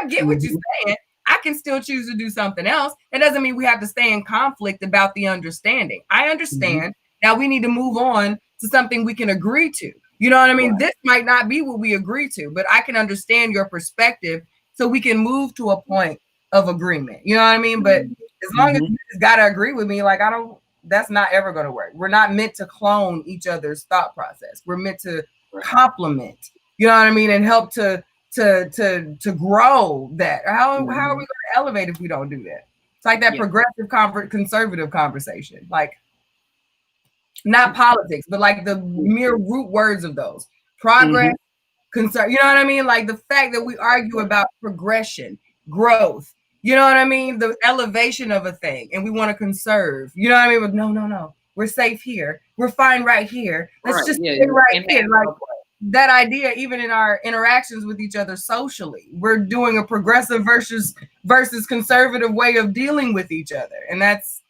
I get what you're saying. I can still choose to do something else. It doesn't mean we have to stay in conflict about the understanding. I understand. Now we need to move on to something we can agree to. You know what I mean? This might not be what we agree to, but I can understand your perspective so we can move to a point of agreement. You know what I mean? But as long as you just got to agree with me, like that's not ever going to work. We're not meant to clone each other's thought process. We're meant to complement, you know what I mean? And help to grow that. How are we going to elevate if we don't do that? It's like that progressive conservative conversation, like not politics, but like the mere root words of those: progress, concern. You know what I mean? Like the fact that we argue about progression, growth. You know what I mean? The elevation of a thing, and we want to conserve. You know what I mean? But no, we're safe here. We're fine right here. Let's just stay right here. Like that idea, even in our interactions with each other socially, we're doing a progressive versus conservative way of dealing with each other, and that's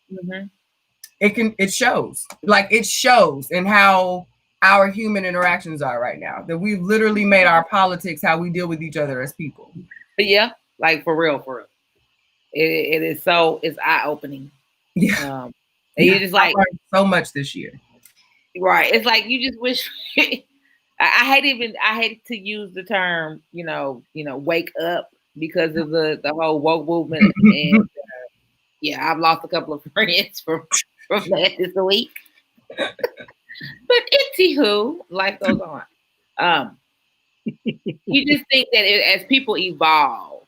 it shows in how our human interactions are right now. That we've literally made our politics how we deal with each other as people. But yeah, like for real. It is it's eye-opening. Yeah. And you just like so much this year. Right. It's like you just wish I hate to use the term, wake up because of the whole woke movement. And I've lost a couple of friends from that this week. But anywho, life goes on. You just think that as people evolve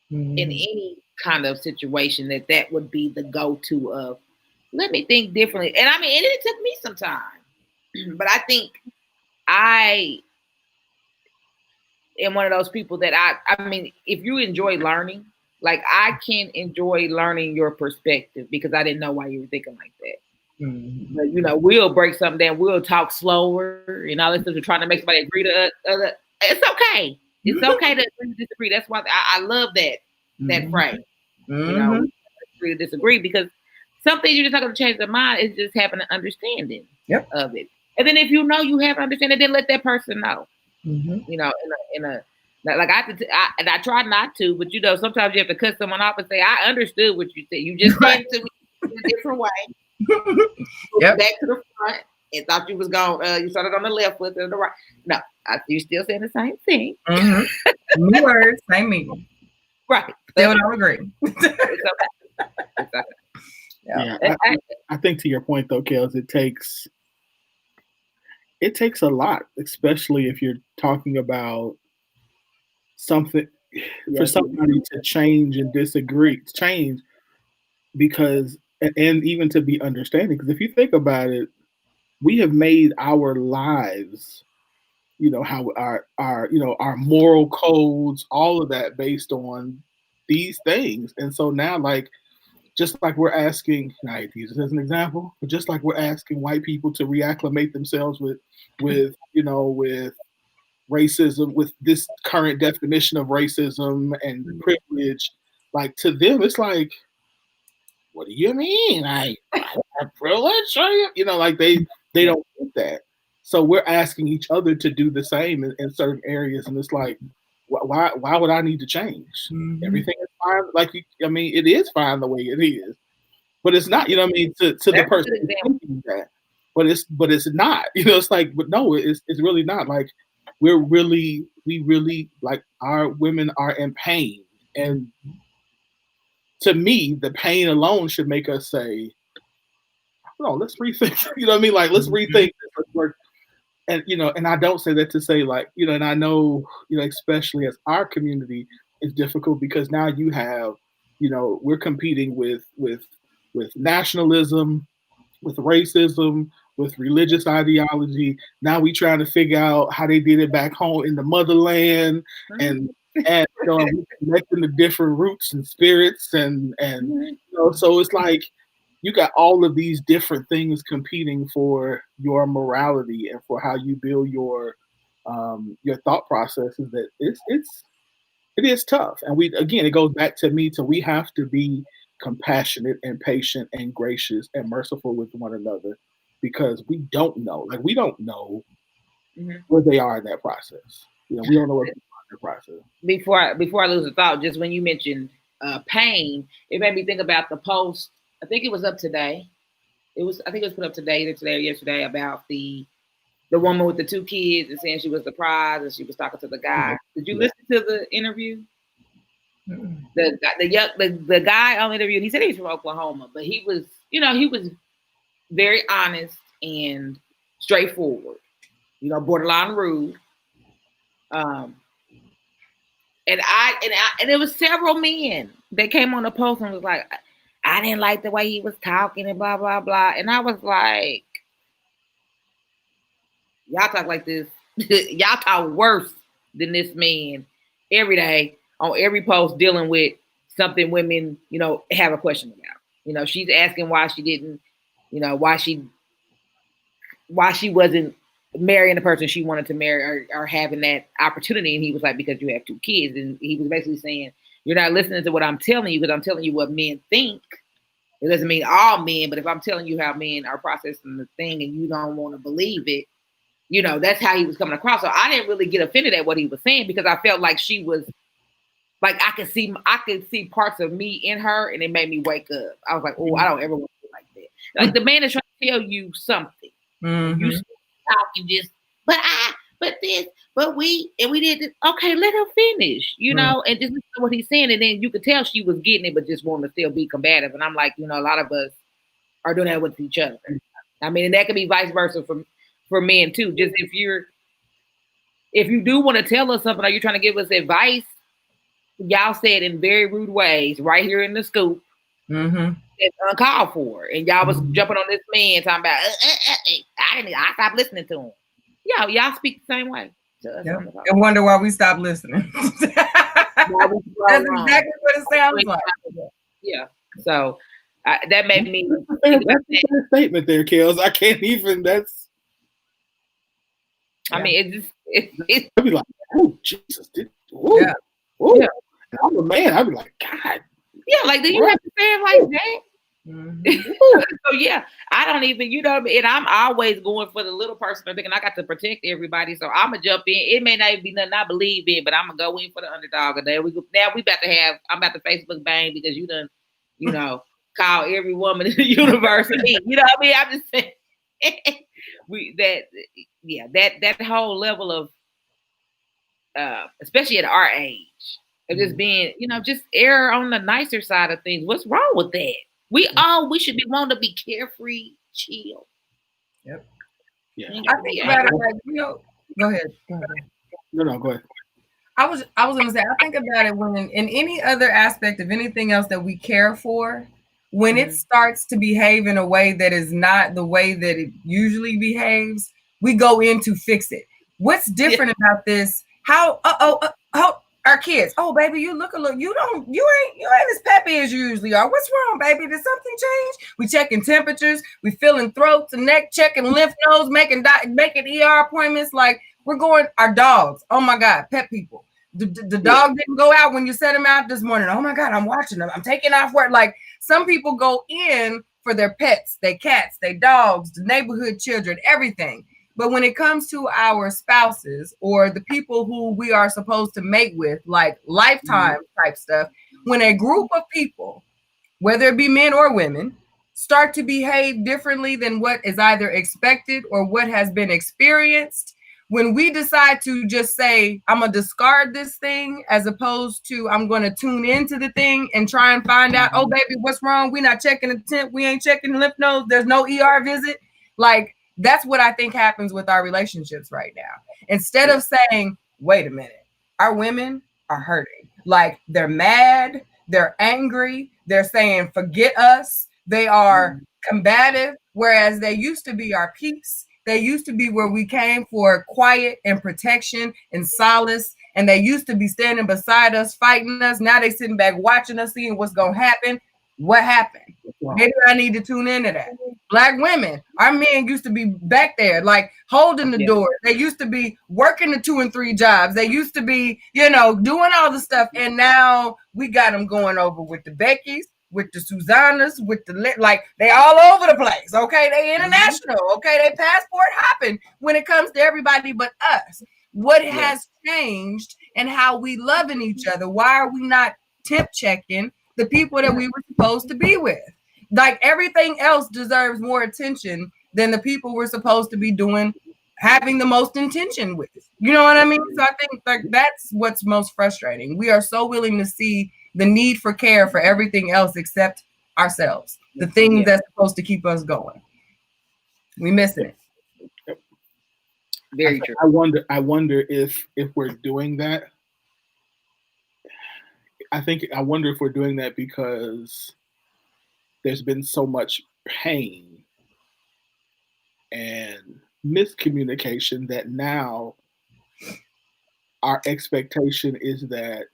in any kind of situation, that would be the go-to of let me think differently. And I mean, and it took me some time, but I think I am one of those people that I mean, if you enjoy learning, like I can enjoy learning your perspective because I didn't know why you were thinking like that. But we'll break something down, we'll talk slower and all this stuff, trying to make somebody agree to us. It's okay. It's okay to disagree. That's why I love that phrase. Agree to disagree, because some things you're just not going to change their mind. It's just having an understanding of it. And then if you have an understanding, then let that person know. In Like and I try not to, but you know, sometimes you have to cut someone off and say, "I understood what you said. You just said it to me in a different way." Yep. Back to the front and thought you was going. You started on the left foot or the right. No, you still saying the same thing. Mm-hmm. New words, same meaning. Right. Still don't agree. It's okay. It's okay. Yeah, I think to your point though, Kels, it takes a lot, especially if you're talking about something for somebody to change and change because and even to be understanding. Because if you think about it, we have made our lives, you know, how our you know, our moral codes, all of that based on these things. And so now, like, just like we're asking, I hate to use this as an example, but just like we're asking white people to reacclimate themselves with you know, with racism, with this current definition of racism and privilege, like to them, it's like, what do you mean? I have privilege? You know, like they don't get that. So we're asking each other to do the same in certain areas, and it's like, why would I need to change? Mm-hmm. Everything is fine. Like, I mean, it is fine the way it is, but it's not. You know what I mean? To the person thinking that, but it's not. You know, it's like, but no, it's really not. Like, we really like, our women are in pain, and to me, the pain alone should make us say, no, let's rethink. You know what I mean? Like, let's rethink this. And, you know, and I don't say that to say, like, you know, and I know, you know, especially as our community is difficult because now you have, you know, we're competing with nationalism, with racism, with religious ideology. Now we trying to figure out how they did it back home in the motherland, and you know, we connecting the different roots and spirits, and you know, so it's like you got all of these different things competing for your morality and for how you build your thought processes. That it is tough, and it goes back to we have to be compassionate and patient and gracious and merciful with one another, because we don't know where they are in that process. You know, we don't know where they are in that process. Before I lose a thought, just when you mentioned pain, it made me think about the post. I think it was up today. I think it was put up today, either today or yesterday, about the woman with the 2 kids and saying she was surprised and she was talking to the guy. Did you listen to the interview? The guy on the interview, he said he was from Oklahoma, but he was very honest and straightforward, you know, borderline rude. And it was several men that came on the post and was like, I didn't like the way he was talking and blah, blah, blah. And I was like, y'all talk like this. Y'all talk worse than this man every day on every post dealing with something women, you know, have a question about. You know, she's asking why she didn't, you know, why she wasn't marrying the person she wanted to marry or having that opportunity. And he was like, because you have 2 kids. And he was basically saying, you're not listening to what I'm telling you, because I'm telling you what men think. It doesn't mean all men, but if I'm telling you how men are processing the thing and you don't want to believe it, you know, that's how he was coming across. So I didn't really get offended at what he was saying, because I felt like she was like, I could see parts of me in her, and it made me wake up. I was like, oh, I don't ever want to be like that. Like, the man is trying to tell you something. Mm-hmm. You talk and just, but this, but we did this. Okay, let her finish, you know, and just listen to what he's saying. And then you could tell she was getting it, but just wanting to still be combative. And I'm like, you know, a lot of us are doing that with each other. I mean, and that could be vice versa for men too. Just if you do want to tell us something, or you're trying to give us advice, y'all say it in very rude ways right here in the scoop. Mm-hmm. It's uncalled for. And y'all was jumping on this man talking about, I stopped listening to him. Y'all speak the same way. Yep. And wonder why we stopped listening. That's exactly what it sounds like. Yeah. So that made me. That's a fair statement there, Kels. I can't even. I mean, it's. I'd be like, oh Jesus, yeah. And I'm a man. I'd be like, God. Yeah, like, do you have to say it like that? So yeah, I don't even, you know what I mean? And I'm always going for the little person. I'm thinking I got to protect everybody. So I'm gonna jump in. It may not even be nothing I believe in, but I'm gonna go in for the underdog. And then I'm about to Facebook bang because you done, you know, call every woman in the universe me. You know what I mean? I'm just saying that whole level of especially at our age of just being, you know, just err on the nicer side of things. What's wrong with that? We should be wanting to be carefree, chill. Yep. Yeah. I think about it like, you know, go ahead. No, go ahead. I was gonna say, I think about it when in any other aspect of anything else that we care for, when it starts to behave in a way that is not the way that it usually behaves, we go in to fix it. What's different about this? How our kids, oh baby, you look a little, you ain't as peppy as you usually are. What's wrong, baby? Did something change? We checking temperatures, we feeling throats and neck, checking lymph nodes, making ER appointments. Like we're going, our dogs, oh my God, pet people. The dog didn't go out when you set him out this morning. Oh my God, I'm watching them. I'm taking off work. Like some people go in for their pets, their cats, their dogs, the neighborhood children, everything. But when it comes to our spouses or the people who we are supposed to mate with, like lifetime type stuff, when a group of people, whether it be men or women, start to behave differently than what is either expected or what has been experienced, when we decide to just say, I'm going to discard this thing as opposed to I'm going to tune into the thing and try and find out, oh, baby, what's wrong? We're not checking the temp. We ain't checking the lymph nodes. There's no ER visit. Like, that's what I think happens with our relationships right now. Instead of saying, wait a minute, our women are hurting. Like, they're mad. They're angry. They're saying, forget us. They are combative, whereas they used to be our peace. They used to be where we came for quiet and protection and solace. And they used to be standing beside us, fighting us. Now they sitting back watching us, seeing what's going to happen. What happened? Maybe I need to tune into that. Black women, our men used to be back there, like holding the door. They used to be working the 2 and 3 jobs. They used to be, you know, doing all the stuff. And now we got them going over with the Beckys, with the Susannas, with the, like, they all over the place. Okay. They international. Okay. They passport hopping when it comes to everybody but us. What has changed and how we loving each other? Why are we not temp checking the people that we were supposed to be with? Like everything else deserves more attention than the people we're supposed to be doing, having the most intention with. You know what I mean? So I think like that's what's most frustrating. We are so willing to see the need for care for everything else except ourselves, the things that's supposed to keep us going. We missing it. Very true. I wonder if we're doing that. I wonder if we're doing that because there's been so much pain and miscommunication that now our expectation is that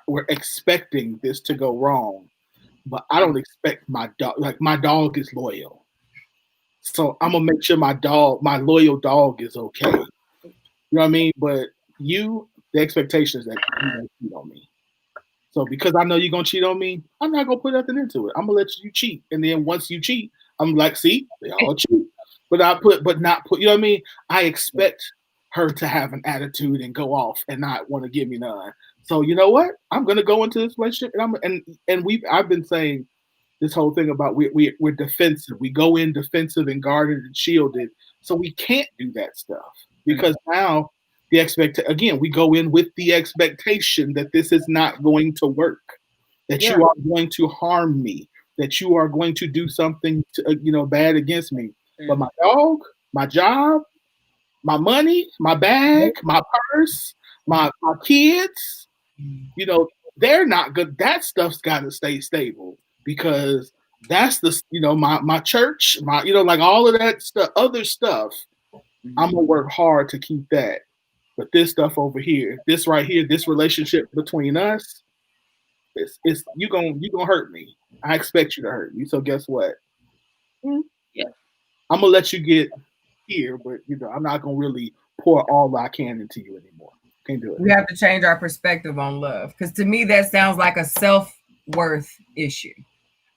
we're expecting this to go wrong, but I don't expect my dog. Like my dog is loyal, so I'm gonna make sure my loyal dog is okay. You know what I mean? But the expectation is that you don't cheat on me. So because I know you're gonna cheat on me, I'm not gonna put nothing into it. I'm gonna let you cheat, and then once you cheat, I'm like, see, they all cheat, but not put. You know what I mean? I expect her to have an attitude and go off and not want to give me none. So you know what? I'm gonna go into this relationship, and I've been saying this whole thing about we're defensive. We go in defensive and guarded and shielded, so we can't do that stuff because now. Again, we go in with the expectation that this is not going to work, that you are going to harm me, that you are going to do something bad against me. But my dog, my job, my money, my bag, my purse, my kids, they're not good. That stuff's got to stay stable because that's my church, like all of that stuff, other stuff. I'm gonna work hard to keep that. But this stuff over here, this right here, this relationship between us, you gonna hurt me. I expect you to hurt me. So guess what? Yeah, I'm gonna let you get here, but I'm not gonna really pour all I can into you anymore. Can't do it. We have to change our perspective on love because to me that sounds like a self-worth issue.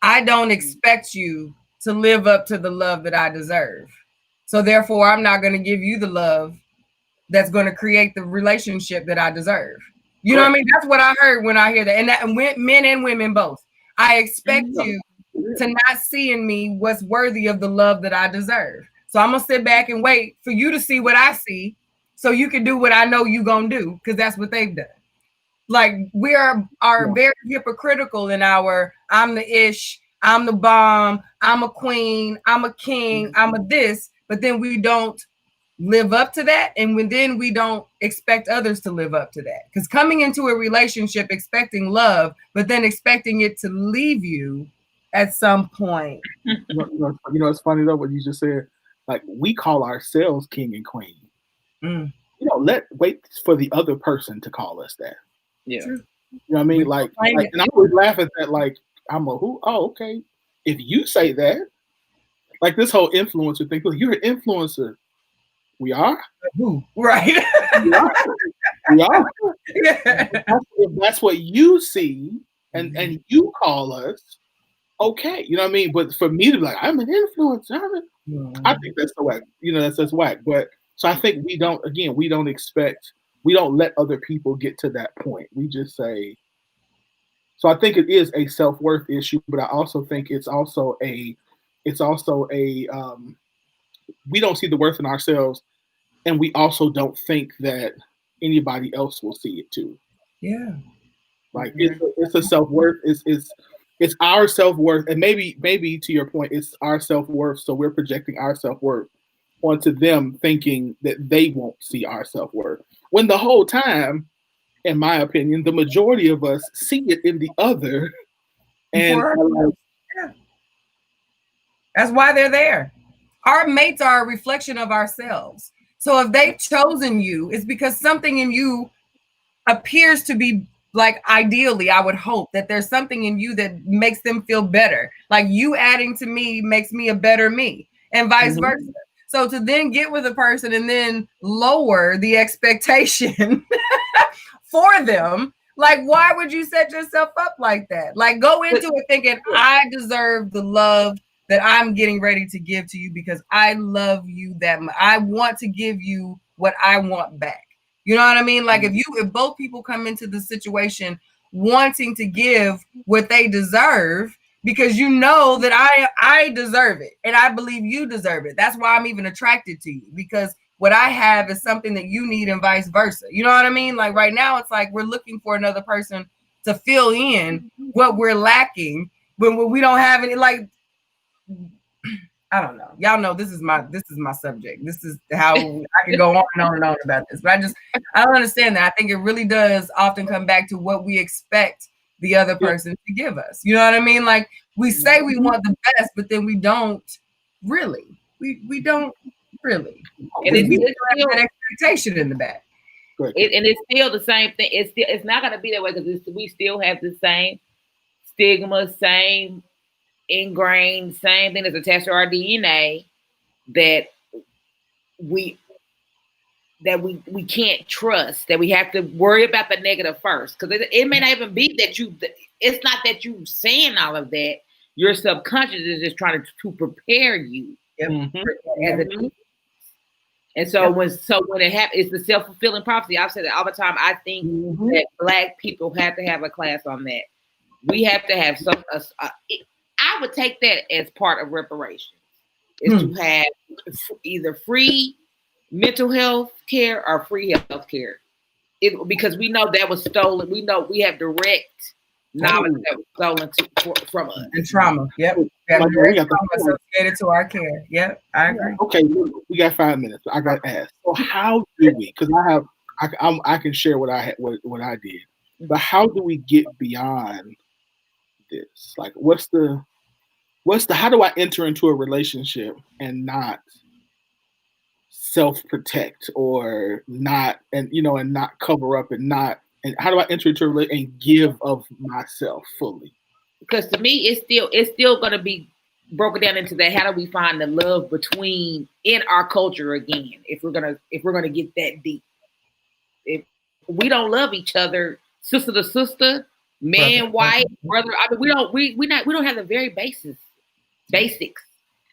I don't expect you to live up to the love that I deserve. So therefore, I'm not going to give you the love that's going to create the relationship that I deserve. You know what I mean? That's what I heard when I hear that. And men and women both. I expect you to not see in me what's worthy of the love that I deserve. So I'm going to sit back and wait for you to see what I see so you can do what I know you're going to do, because that's what they've done. Like, we are very hypocritical in our, I'm the ish, I'm the bomb, I'm a queen, I'm a king, I'm a this, but then we don't live up to that, and then we don't expect others to live up to that. Because coming into a relationship expecting love, but then expecting it to leave you at some point. It's funny though what you just said. Like, we call ourselves king and queen. Wait for the other person to call us that. Yeah. You know what I mean? Like and I always laugh at that. Like, I'm a who? Oh, okay. If you say that, like this whole influencer thing, you're an influencer. We are? Who? Right. We are. Yeah. If that's what you see and you call us, okay. You know what I mean? But for me to be like, I'm an influencer, I think that's the whack. That's whack. But so I think we don't let other people get to that point. We just say, so I think it is a self-worth issue, but I also think it's also a we don't see the worth in ourselves, and we also don't think that anybody else will see it too. Yeah. Like it's a self-worth. It's our self-worth, and maybe to your point, it's our self-worth. So we're projecting our self-worth onto them, thinking that they won't see our self-worth. When the whole time, in my opinion, the majority of us see it in the other. And that's why they're there. Our mates are a reflection of ourselves. So if they've chosen you, it's because something in you appears to be, like, ideally, I would hope that there's something in you that makes them feel better. Like, you adding to me makes me a better me, and vice versa. So to then get with a person and then lower the expectation for them, like, why would you set yourself up like that? Like, go into it thinking, I deserve the love that I'm getting ready to give to you because I love you that much. I want to give you what I want back. You know what I mean? Like, if both people come into the situation wanting to give what they deserve, because you know that I deserve it and I believe you deserve it. That's why I'm even attracted to you, because what I have is something that you need and vice versa. You know what I mean? Like, right now, it's like we're looking for another person to fill in what we're lacking when we don't have any, like, I don't know. Y'all know this is my subject. This is how I can go on and on and on about this. But I don't understand that. I think it really does often come back to what we expect the other person to give us. You know what I mean? Like, we say we want the best, but then we don't really. We don't really. And it's still that expectation in the back. And it's still the same thing. It's not going to be that way because we still have the same stigma, same ingrained, same thing that's attached to our DNA that we can't trust, that we have to worry about the negative first, because it may not even be that it's not that you saying all of that. Your subconscious is just trying to prepare you. And so when it happens, it's the self-fulfilling prophecy. I've said it all the time. I think that Black people have to have a class on that. We have to have I would take that as part of reparations, is to have either free mental health care or free health care. Because we know that was stolen. We know we have direct knowledge that was stolen from us. And trauma. Yep. We have direct trauma associated to our care. Yep. I agree. Okay, we got 5 minutes. I got to ask. So how do we, because I can share what I did, but how do we get beyond this? Like, how do I enter into a relationship and not self-protect or not, and not cover up and how do I enter into a relationship and give of myself fully? Because to me, it's still going to be broken down into that. How do we find the love in our culture again? If we're gonna get that deep, if we don't love each other, sister to sister, man, white, brother. I mean, we don't have the very basics,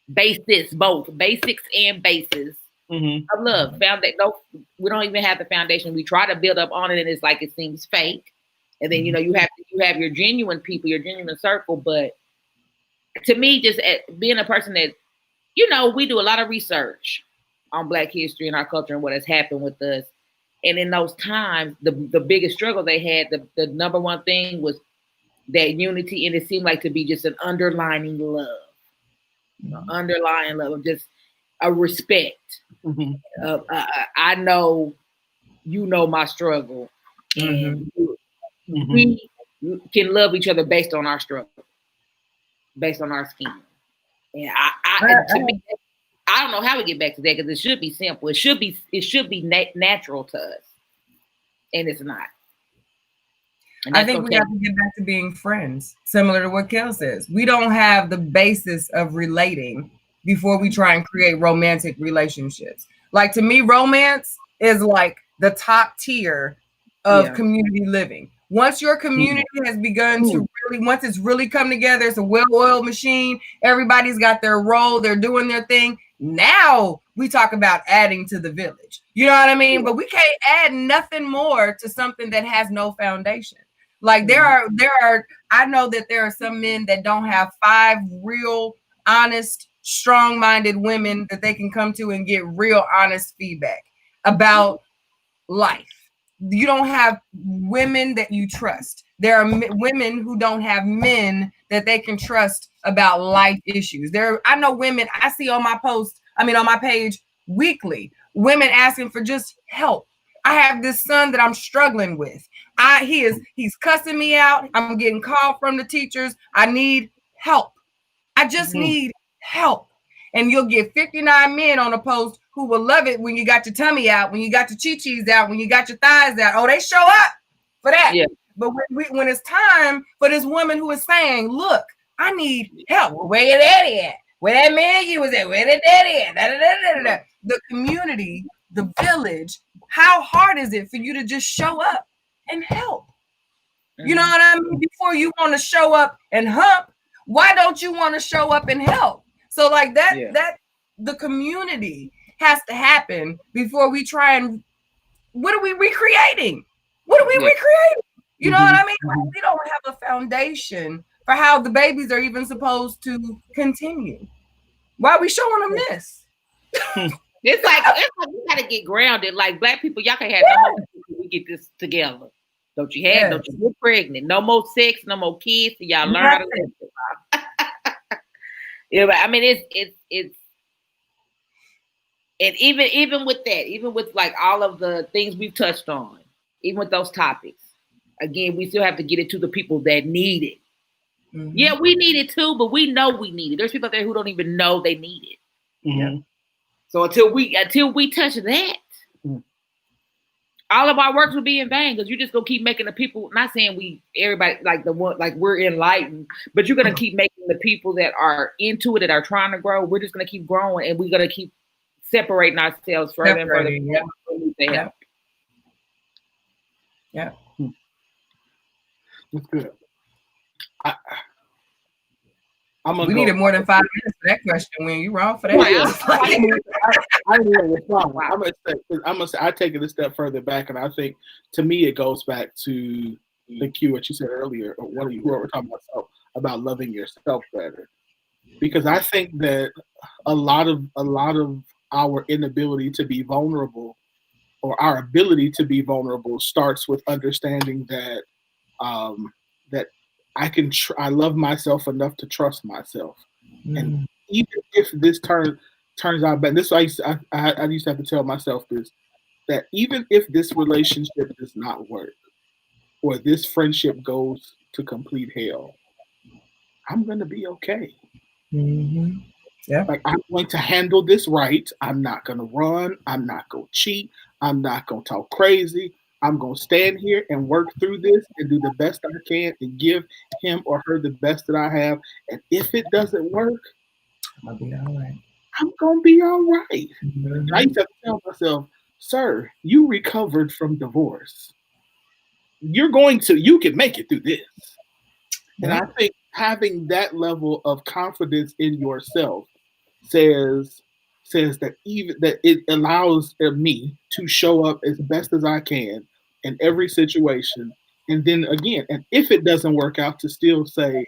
both basics and bases of love. No, we don't even have the foundation. We try to build up on it, and it's like it seems fake. And then you have your genuine people, your genuine circle. But to me, just being a person that we do a lot of research on Black history and our culture and what has happened with us. And in those times, the biggest struggle they had, the number one thing was that unity, and it seemed like to be just an underlying love, underlying love, just a respect. I know you know my struggle, and we can love each other based on our struggle, based on our skin. And to me, I don't know how we get back to that because it should be simple. It should be natural to us, and it's not. And I think we have to get back to being friends, similar to what Kel says. We don't have the basis of relating before we try and create romantic relationships. Like, to me, romance is like the top tier of community living. Once your community has begun to once it's really come together, it's a well-oiled machine. Everybody's got their role. They're doing their thing. Now we talk about adding to the village. You know what I mean? But we can't add nothing more to something that has no foundation. Like I know that there are some men that don't have 5 real, honest, strong-minded women that they can come to and get real honest feedback about life. You don't have women that you trust. There are women who don't have men that they can trust about life issues. I know women I see on my on my page weekly, women asking for just help. I have this son that I'm struggling with. He's cussing me out. I'm getting called from the teachers. I need help. I just need help. And you'll get 59 men on a post who will love it when you got your tummy out, when you got your chi-chis out, when you got your thighs out. Oh, they show up for that. Yeah. But when it's time for this woman who is saying, look, I need help. Where your daddy at? Where that man you was at? Where the daddy at? Da, da, da, da, da. The community, the village, how hard is it for you to just show up and help? You know what I mean? Before you want to show up and hump, why don't you want to show up and help? So like that the community has to happen before we try and what are we recreating? What are we recreating? You know what I mean? Like, we don't have a foundation for how the babies are even supposed to continue. Why are we showing them this? It's like we gotta get grounded. Like, Black people, y'all can have no more until we get this together. Don't you get pregnant? No more sex, no more kids. So y'all learn how to live. Yeah, but I mean, it's and even with that, even with like all of the things we've touched on, even with those topics, again, we still have to get it to the people that need it. Yeah, we need it too, but we know we need it. There's people out there who don't even know they need it. So until we touch that, all of our works will be in vain because you're just gonna keep making the people. Not saying everybody like the one like we're enlightened, but you're gonna keep making the people that are into it, that are trying to grow. We're just gonna keep growing, and we're gonna keep separating ourselves further and further. Yeah. That's good. We needed more than 5 minutes for that question. When you wrong for that, I didn't respond. I'm gonna say I take it a step further back, and I think to me it goes back to the cue what you said earlier. What you were talking about loving yourself better, because I think that a lot of our inability to be vulnerable, or our ability to be vulnerable, starts with understanding that that I love myself enough to trust myself. And even if this turns out bad, this I used to have to tell myself this, that even if this relationship does not work, or this friendship goes to complete hell, I'm gonna be okay. Yeah, like, I'm going to handle this right. I'm not gonna run. I'm not gonna cheat. I'm not gonna talk crazy. I'm going to stand here and work through this and do the best I can and give him or her the best that I have. And if it doesn't work, I'll be all right. I'm going to be all right. I used to tell myself, sir, you recovered from divorce. you can make it through this. And I think having that level of confidence in yourself says that it allows me to show up as best as I can in every situation. And then again, and if it doesn't work out, to still say,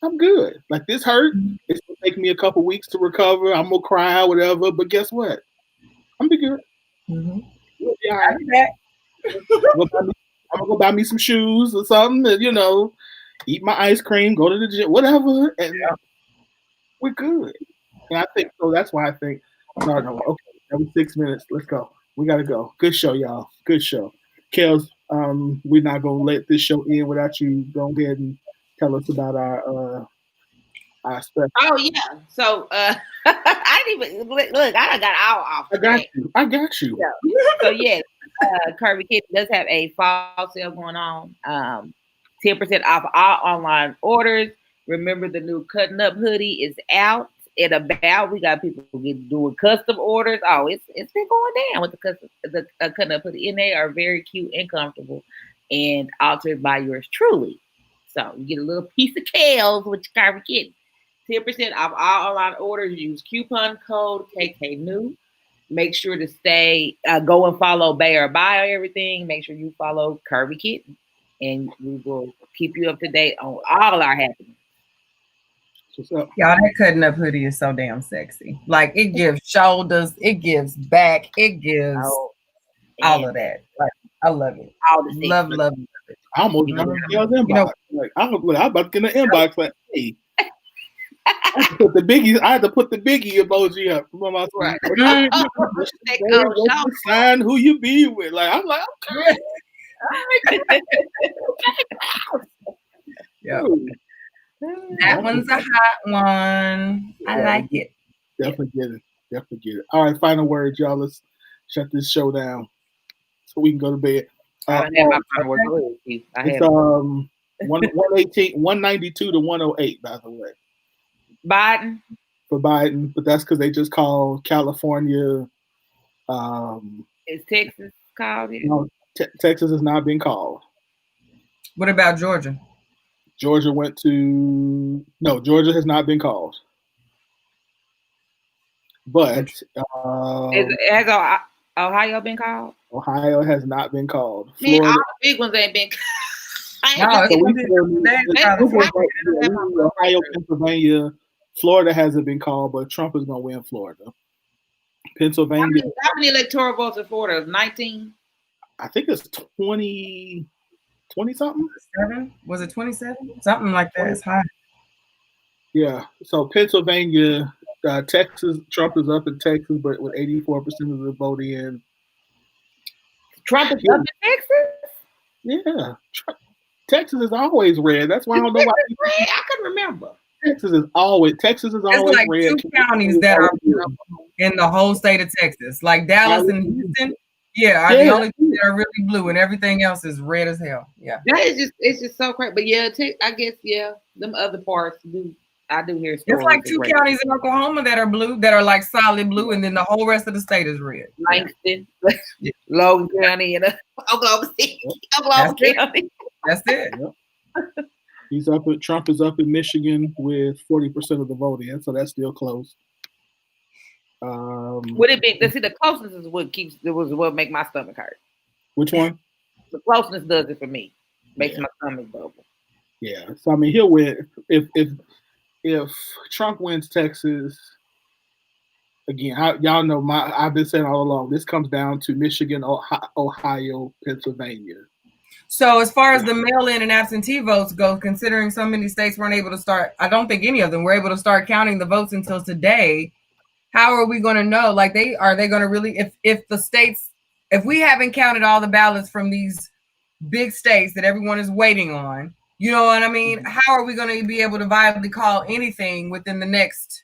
I'm good. Like, this hurt. It's gonna take me a couple weeks to recover. I'm gonna cry, whatever. But guess what? I'm be good. Mm-hmm. We'll be all right. I'm gonna go buy me some shoes or something, and, eat my ice cream, go to the gym, whatever, and we're good. And I think so. That's why I think. No. Okay, that was 6 minutes. Let's go. We gotta go. Good show, y'all. Good show. Kels, we're not gonna let this show end without you go ahead and tell us about our special. Oh yeah. So I didn't even look. I got all off. I got you. Yeah. So yes, Kirby Kitten does have a fall sale going on. 10% off all online orders. Remember, the new Cutting Up hoodie is out and about. We got people doing custom orders. Oh, it's been going down with the Cutting Up hoodie, and they are very cute and comfortable, and altered by yours truly. So you get a little piece of Kels with your Kirby Kitten. 10% off all online orders. Use coupon code KKNew. Make sure to go and follow Bayer Bio everything. Make sure you follow Kirby Kitten, and we will keep you up to date on all our happenings. What's up? Y'all, that Cutting Up hoodie is so damn sexy. Like, it gives shoulders, it gives back, it gives all of that. Like, I love it. All the things. Love it. I almost got inbox. Like, I'm about to get an inbox like, hey. I had to put the biggie emoji up from my right. Sign who you be with. Like, I'm like, okay. Yeah. That one's a hot one. I like it. Definitely get it. All right, final words, y'all. Let's shut this show down so we can go to bed. It's 118, 192 to 108, by the way. Biden, but that's because they just called California. Is Texas called it? No, Texas has not been called. What about Georgia? Georgia has not been called. But has Ohio been called? Ohio has not been called. Man, all the big ones ain't been. Ohio, Pennsylvania, Florida hasn't been called, but Trump is going to win Florida. Pennsylvania. How many electoral votes in Florida? 19? I think it's 20 something. 7? Was it 27? Something like that. It's high. Yeah. So Pennsylvania, Texas, Trump is up in Texas, but with 84% of the vote in. Trump is up in Texas? Yeah. Texas is always red. That's why I don't know why. I can remember. Texas is always It's like red. 2 counties that are in the whole state of Texas, like Dallas and Houston. Yeah, are the only two that are really blue, and everything else is red as hell. Yeah, it's just so crazy. But yeah, I guess them other parts I do hear stories. It's like 2 counties in Oklahoma that are blue, that are like solid blue, and then the whole rest of the state is red. Langston, Logan County, and Oklahoma City, Oklahoma County. That's it. Yep. Trump is up in Michigan with 40% of the vote in, so that's still close. Would it be? See, the closeness is what make my stomach hurt. Which one? The closeness does it for me. Makes my stomach bubble. Yeah. So I mean, he'll win if Trump wins Texas. Again, y'all know I've been saying all along. This comes down to Michigan, Ohio, Pennsylvania. So as far as the mail-in and absentee votes go, considering so many states weren't able to start, I don't think any of them were able to start counting the votes until today. How are we going to know? Like, are they going to really, if we haven't counted all the ballots from these big states that everyone is waiting on, you know what I mean? How are we going to be able to viably call anything within the next,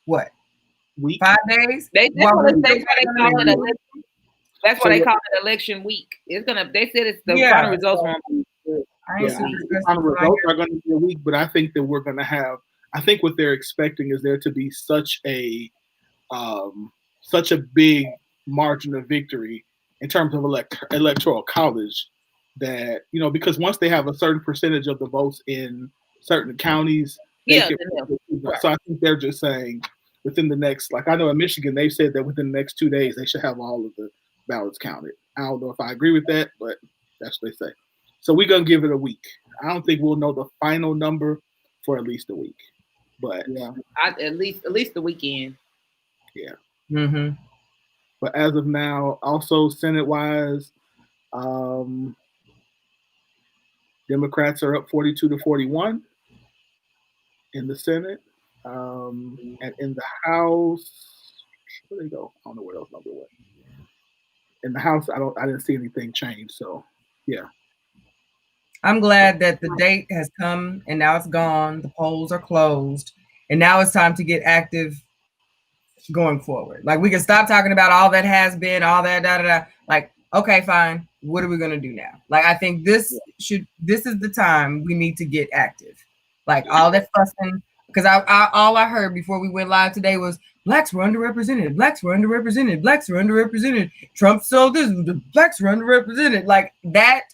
week? 5 days? That's why they call it election week. They said it's the final results. The final results are going to be a week, but I think that we're going to have. I think what they're expecting is there to be such a big margin of victory in terms of electoral college that, you know, because once they have a certain percentage of the votes in certain counties, they Yeah, can, right. so I think they're just saying within the next, like I know in Michigan, they've said that within the next 2 days, they should have all of the ballots counted. I don't know if I agree with that, but that's what they say. So we're going to give it a week. I don't think we'll know the final number for at least a week, but Yeah, at least the weekend. Yeah. Mm-hmm. But as of now, also Senate wise, Democrats are up 42-41 in the Senate, and in the House, where they go? I don't know where else number went. In the House, I didn't see anything change. So, yeah. I'm glad that the date has come and now it's gone. The polls are closed, and now it's time to get active going forward. Like we can stop talking about all that has been, all that da da da. Like, okay, fine. What are we gonna do now? Like, I think this is the time we need to get active. Like all that fussing, because all I heard before we went live today was blacks were underrepresented, blacks were underrepresented, blacks were underrepresented. Trump sold this, the blacks were underrepresented. Like that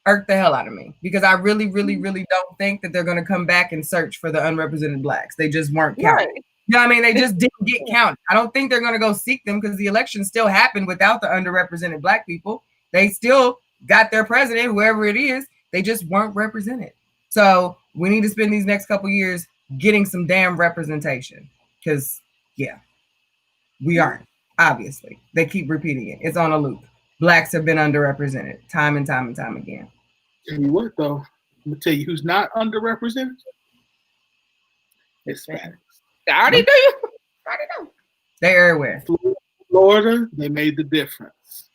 irked the hell out of me because I really, really, really don't think that they're gonna come back and search for the unrepresented blacks. They just weren't counted. Right. You know what I mean? They just didn't get counted. I don't think they're going to go seek them because the election still happened without the underrepresented black people. They still got their president, whoever it is. They just weren't represented. So we need to spend these next couple years getting some damn representation because, yeah, we aren't. Obviously, they keep repeating it. It's on a loop. Blacks have been underrepresented time and time and time again. Tell you what, though, I'm going to tell you who's not underrepresented. Hispanics. I already do. I already know. They're everywhere. Florida, they made the difference.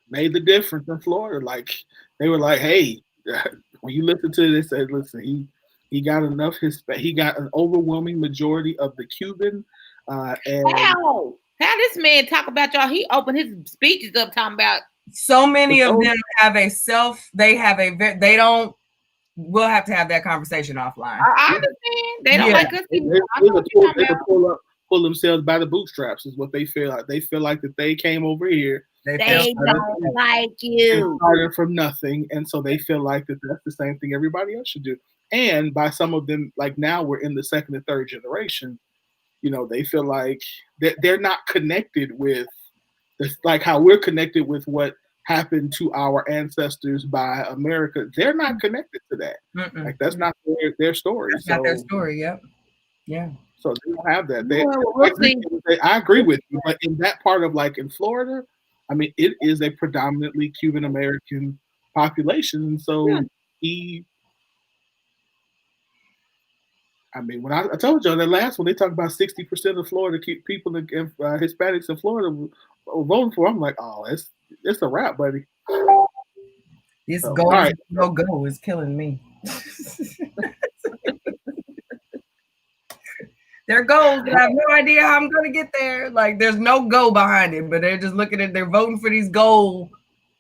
Made the difference in Florida. Like they were like, hey, when you listen to this, they said, listen, he got enough. He got an overwhelming majority of the Cuban. And how this man talk about y'all? He opened his speeches up talking about. So many of them have they don't. We'll have to have that conversation offline. I understand. They don't like us. They pull themselves by the bootstraps is what they feel like. They feel like that they came over here. They don't like you. Started from nothing. And so they feel like that that's the same thing everybody else should do. And by some of them, like now we're in the second and third generation, you know, they feel like they're not connected with this, like how we're connected with what happened to our ancestors by America. They're not connected to that. Mm-mm. Like that's not their story. That's not their story. Yep. Yeah. So they don't have that. I agree with you, but in that part of like in Florida, I mean, it is a predominantly Cuban American population, and so I mean, when I told y'all that last one, they talked about 60% of Florida people, Hispanics in Florida were voting for. I'm like, oh, it's a wrap, buddy. This go is killing me. Their goals, and I have no idea how I'm going to get there. Like, there's no go behind it, but they're just looking at, they're voting for these goal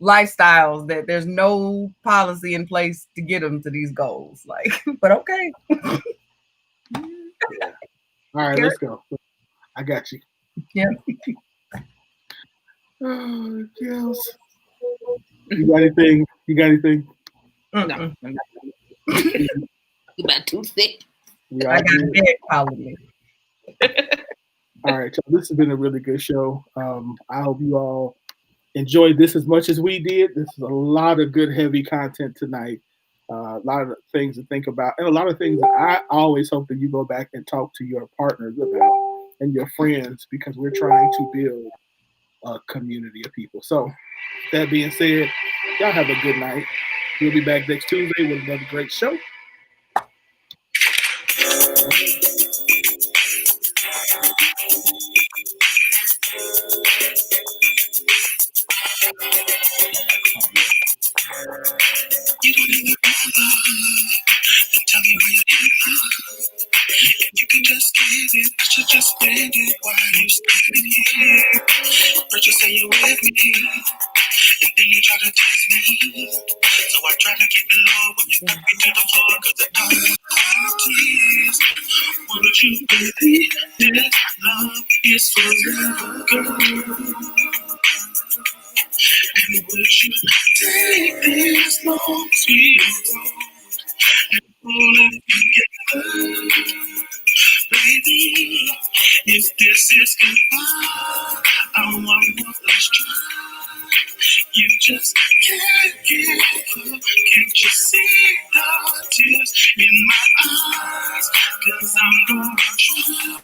lifestyles that there's no policy in place to get them to these goals. Like, but okay. Yeah. All right, let's go. I got you. Yeah. Oh, yes. You got anything? No. You about too sick. I got a dead colony. All right, so this has been a really good show. I hope you all enjoyed this as much as we did. This is a lot of good, heavy content tonight. A lot of things to think about, and a lot of things that I always hope that you go back and talk to your partners about and your friends, because we're trying to build a community of people. So, that being said, y'all have a good night. We'll be back next Tuesday with another great show. You don't even tell me where you came from. You can just get it, but you just spend it while you standing here. But you say you're with me, and then you try to tease me. So I try to keep it low when you knock me to the floor, cause I know your qualities. Would you believe that love is forever, girl? And would you take this long sweet road. Baby, if this is goodbye, I want let's try. You just can't give up. Can't you see the tears in my eyes? 'Cause I'm gonna try.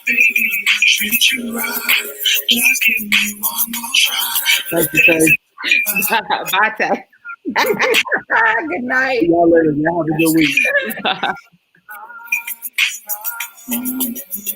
Baby, treat you right. Just give me one more try. Thank you, Tay. Bye, Tay. Good night. Y'all later. Y'all have a good week.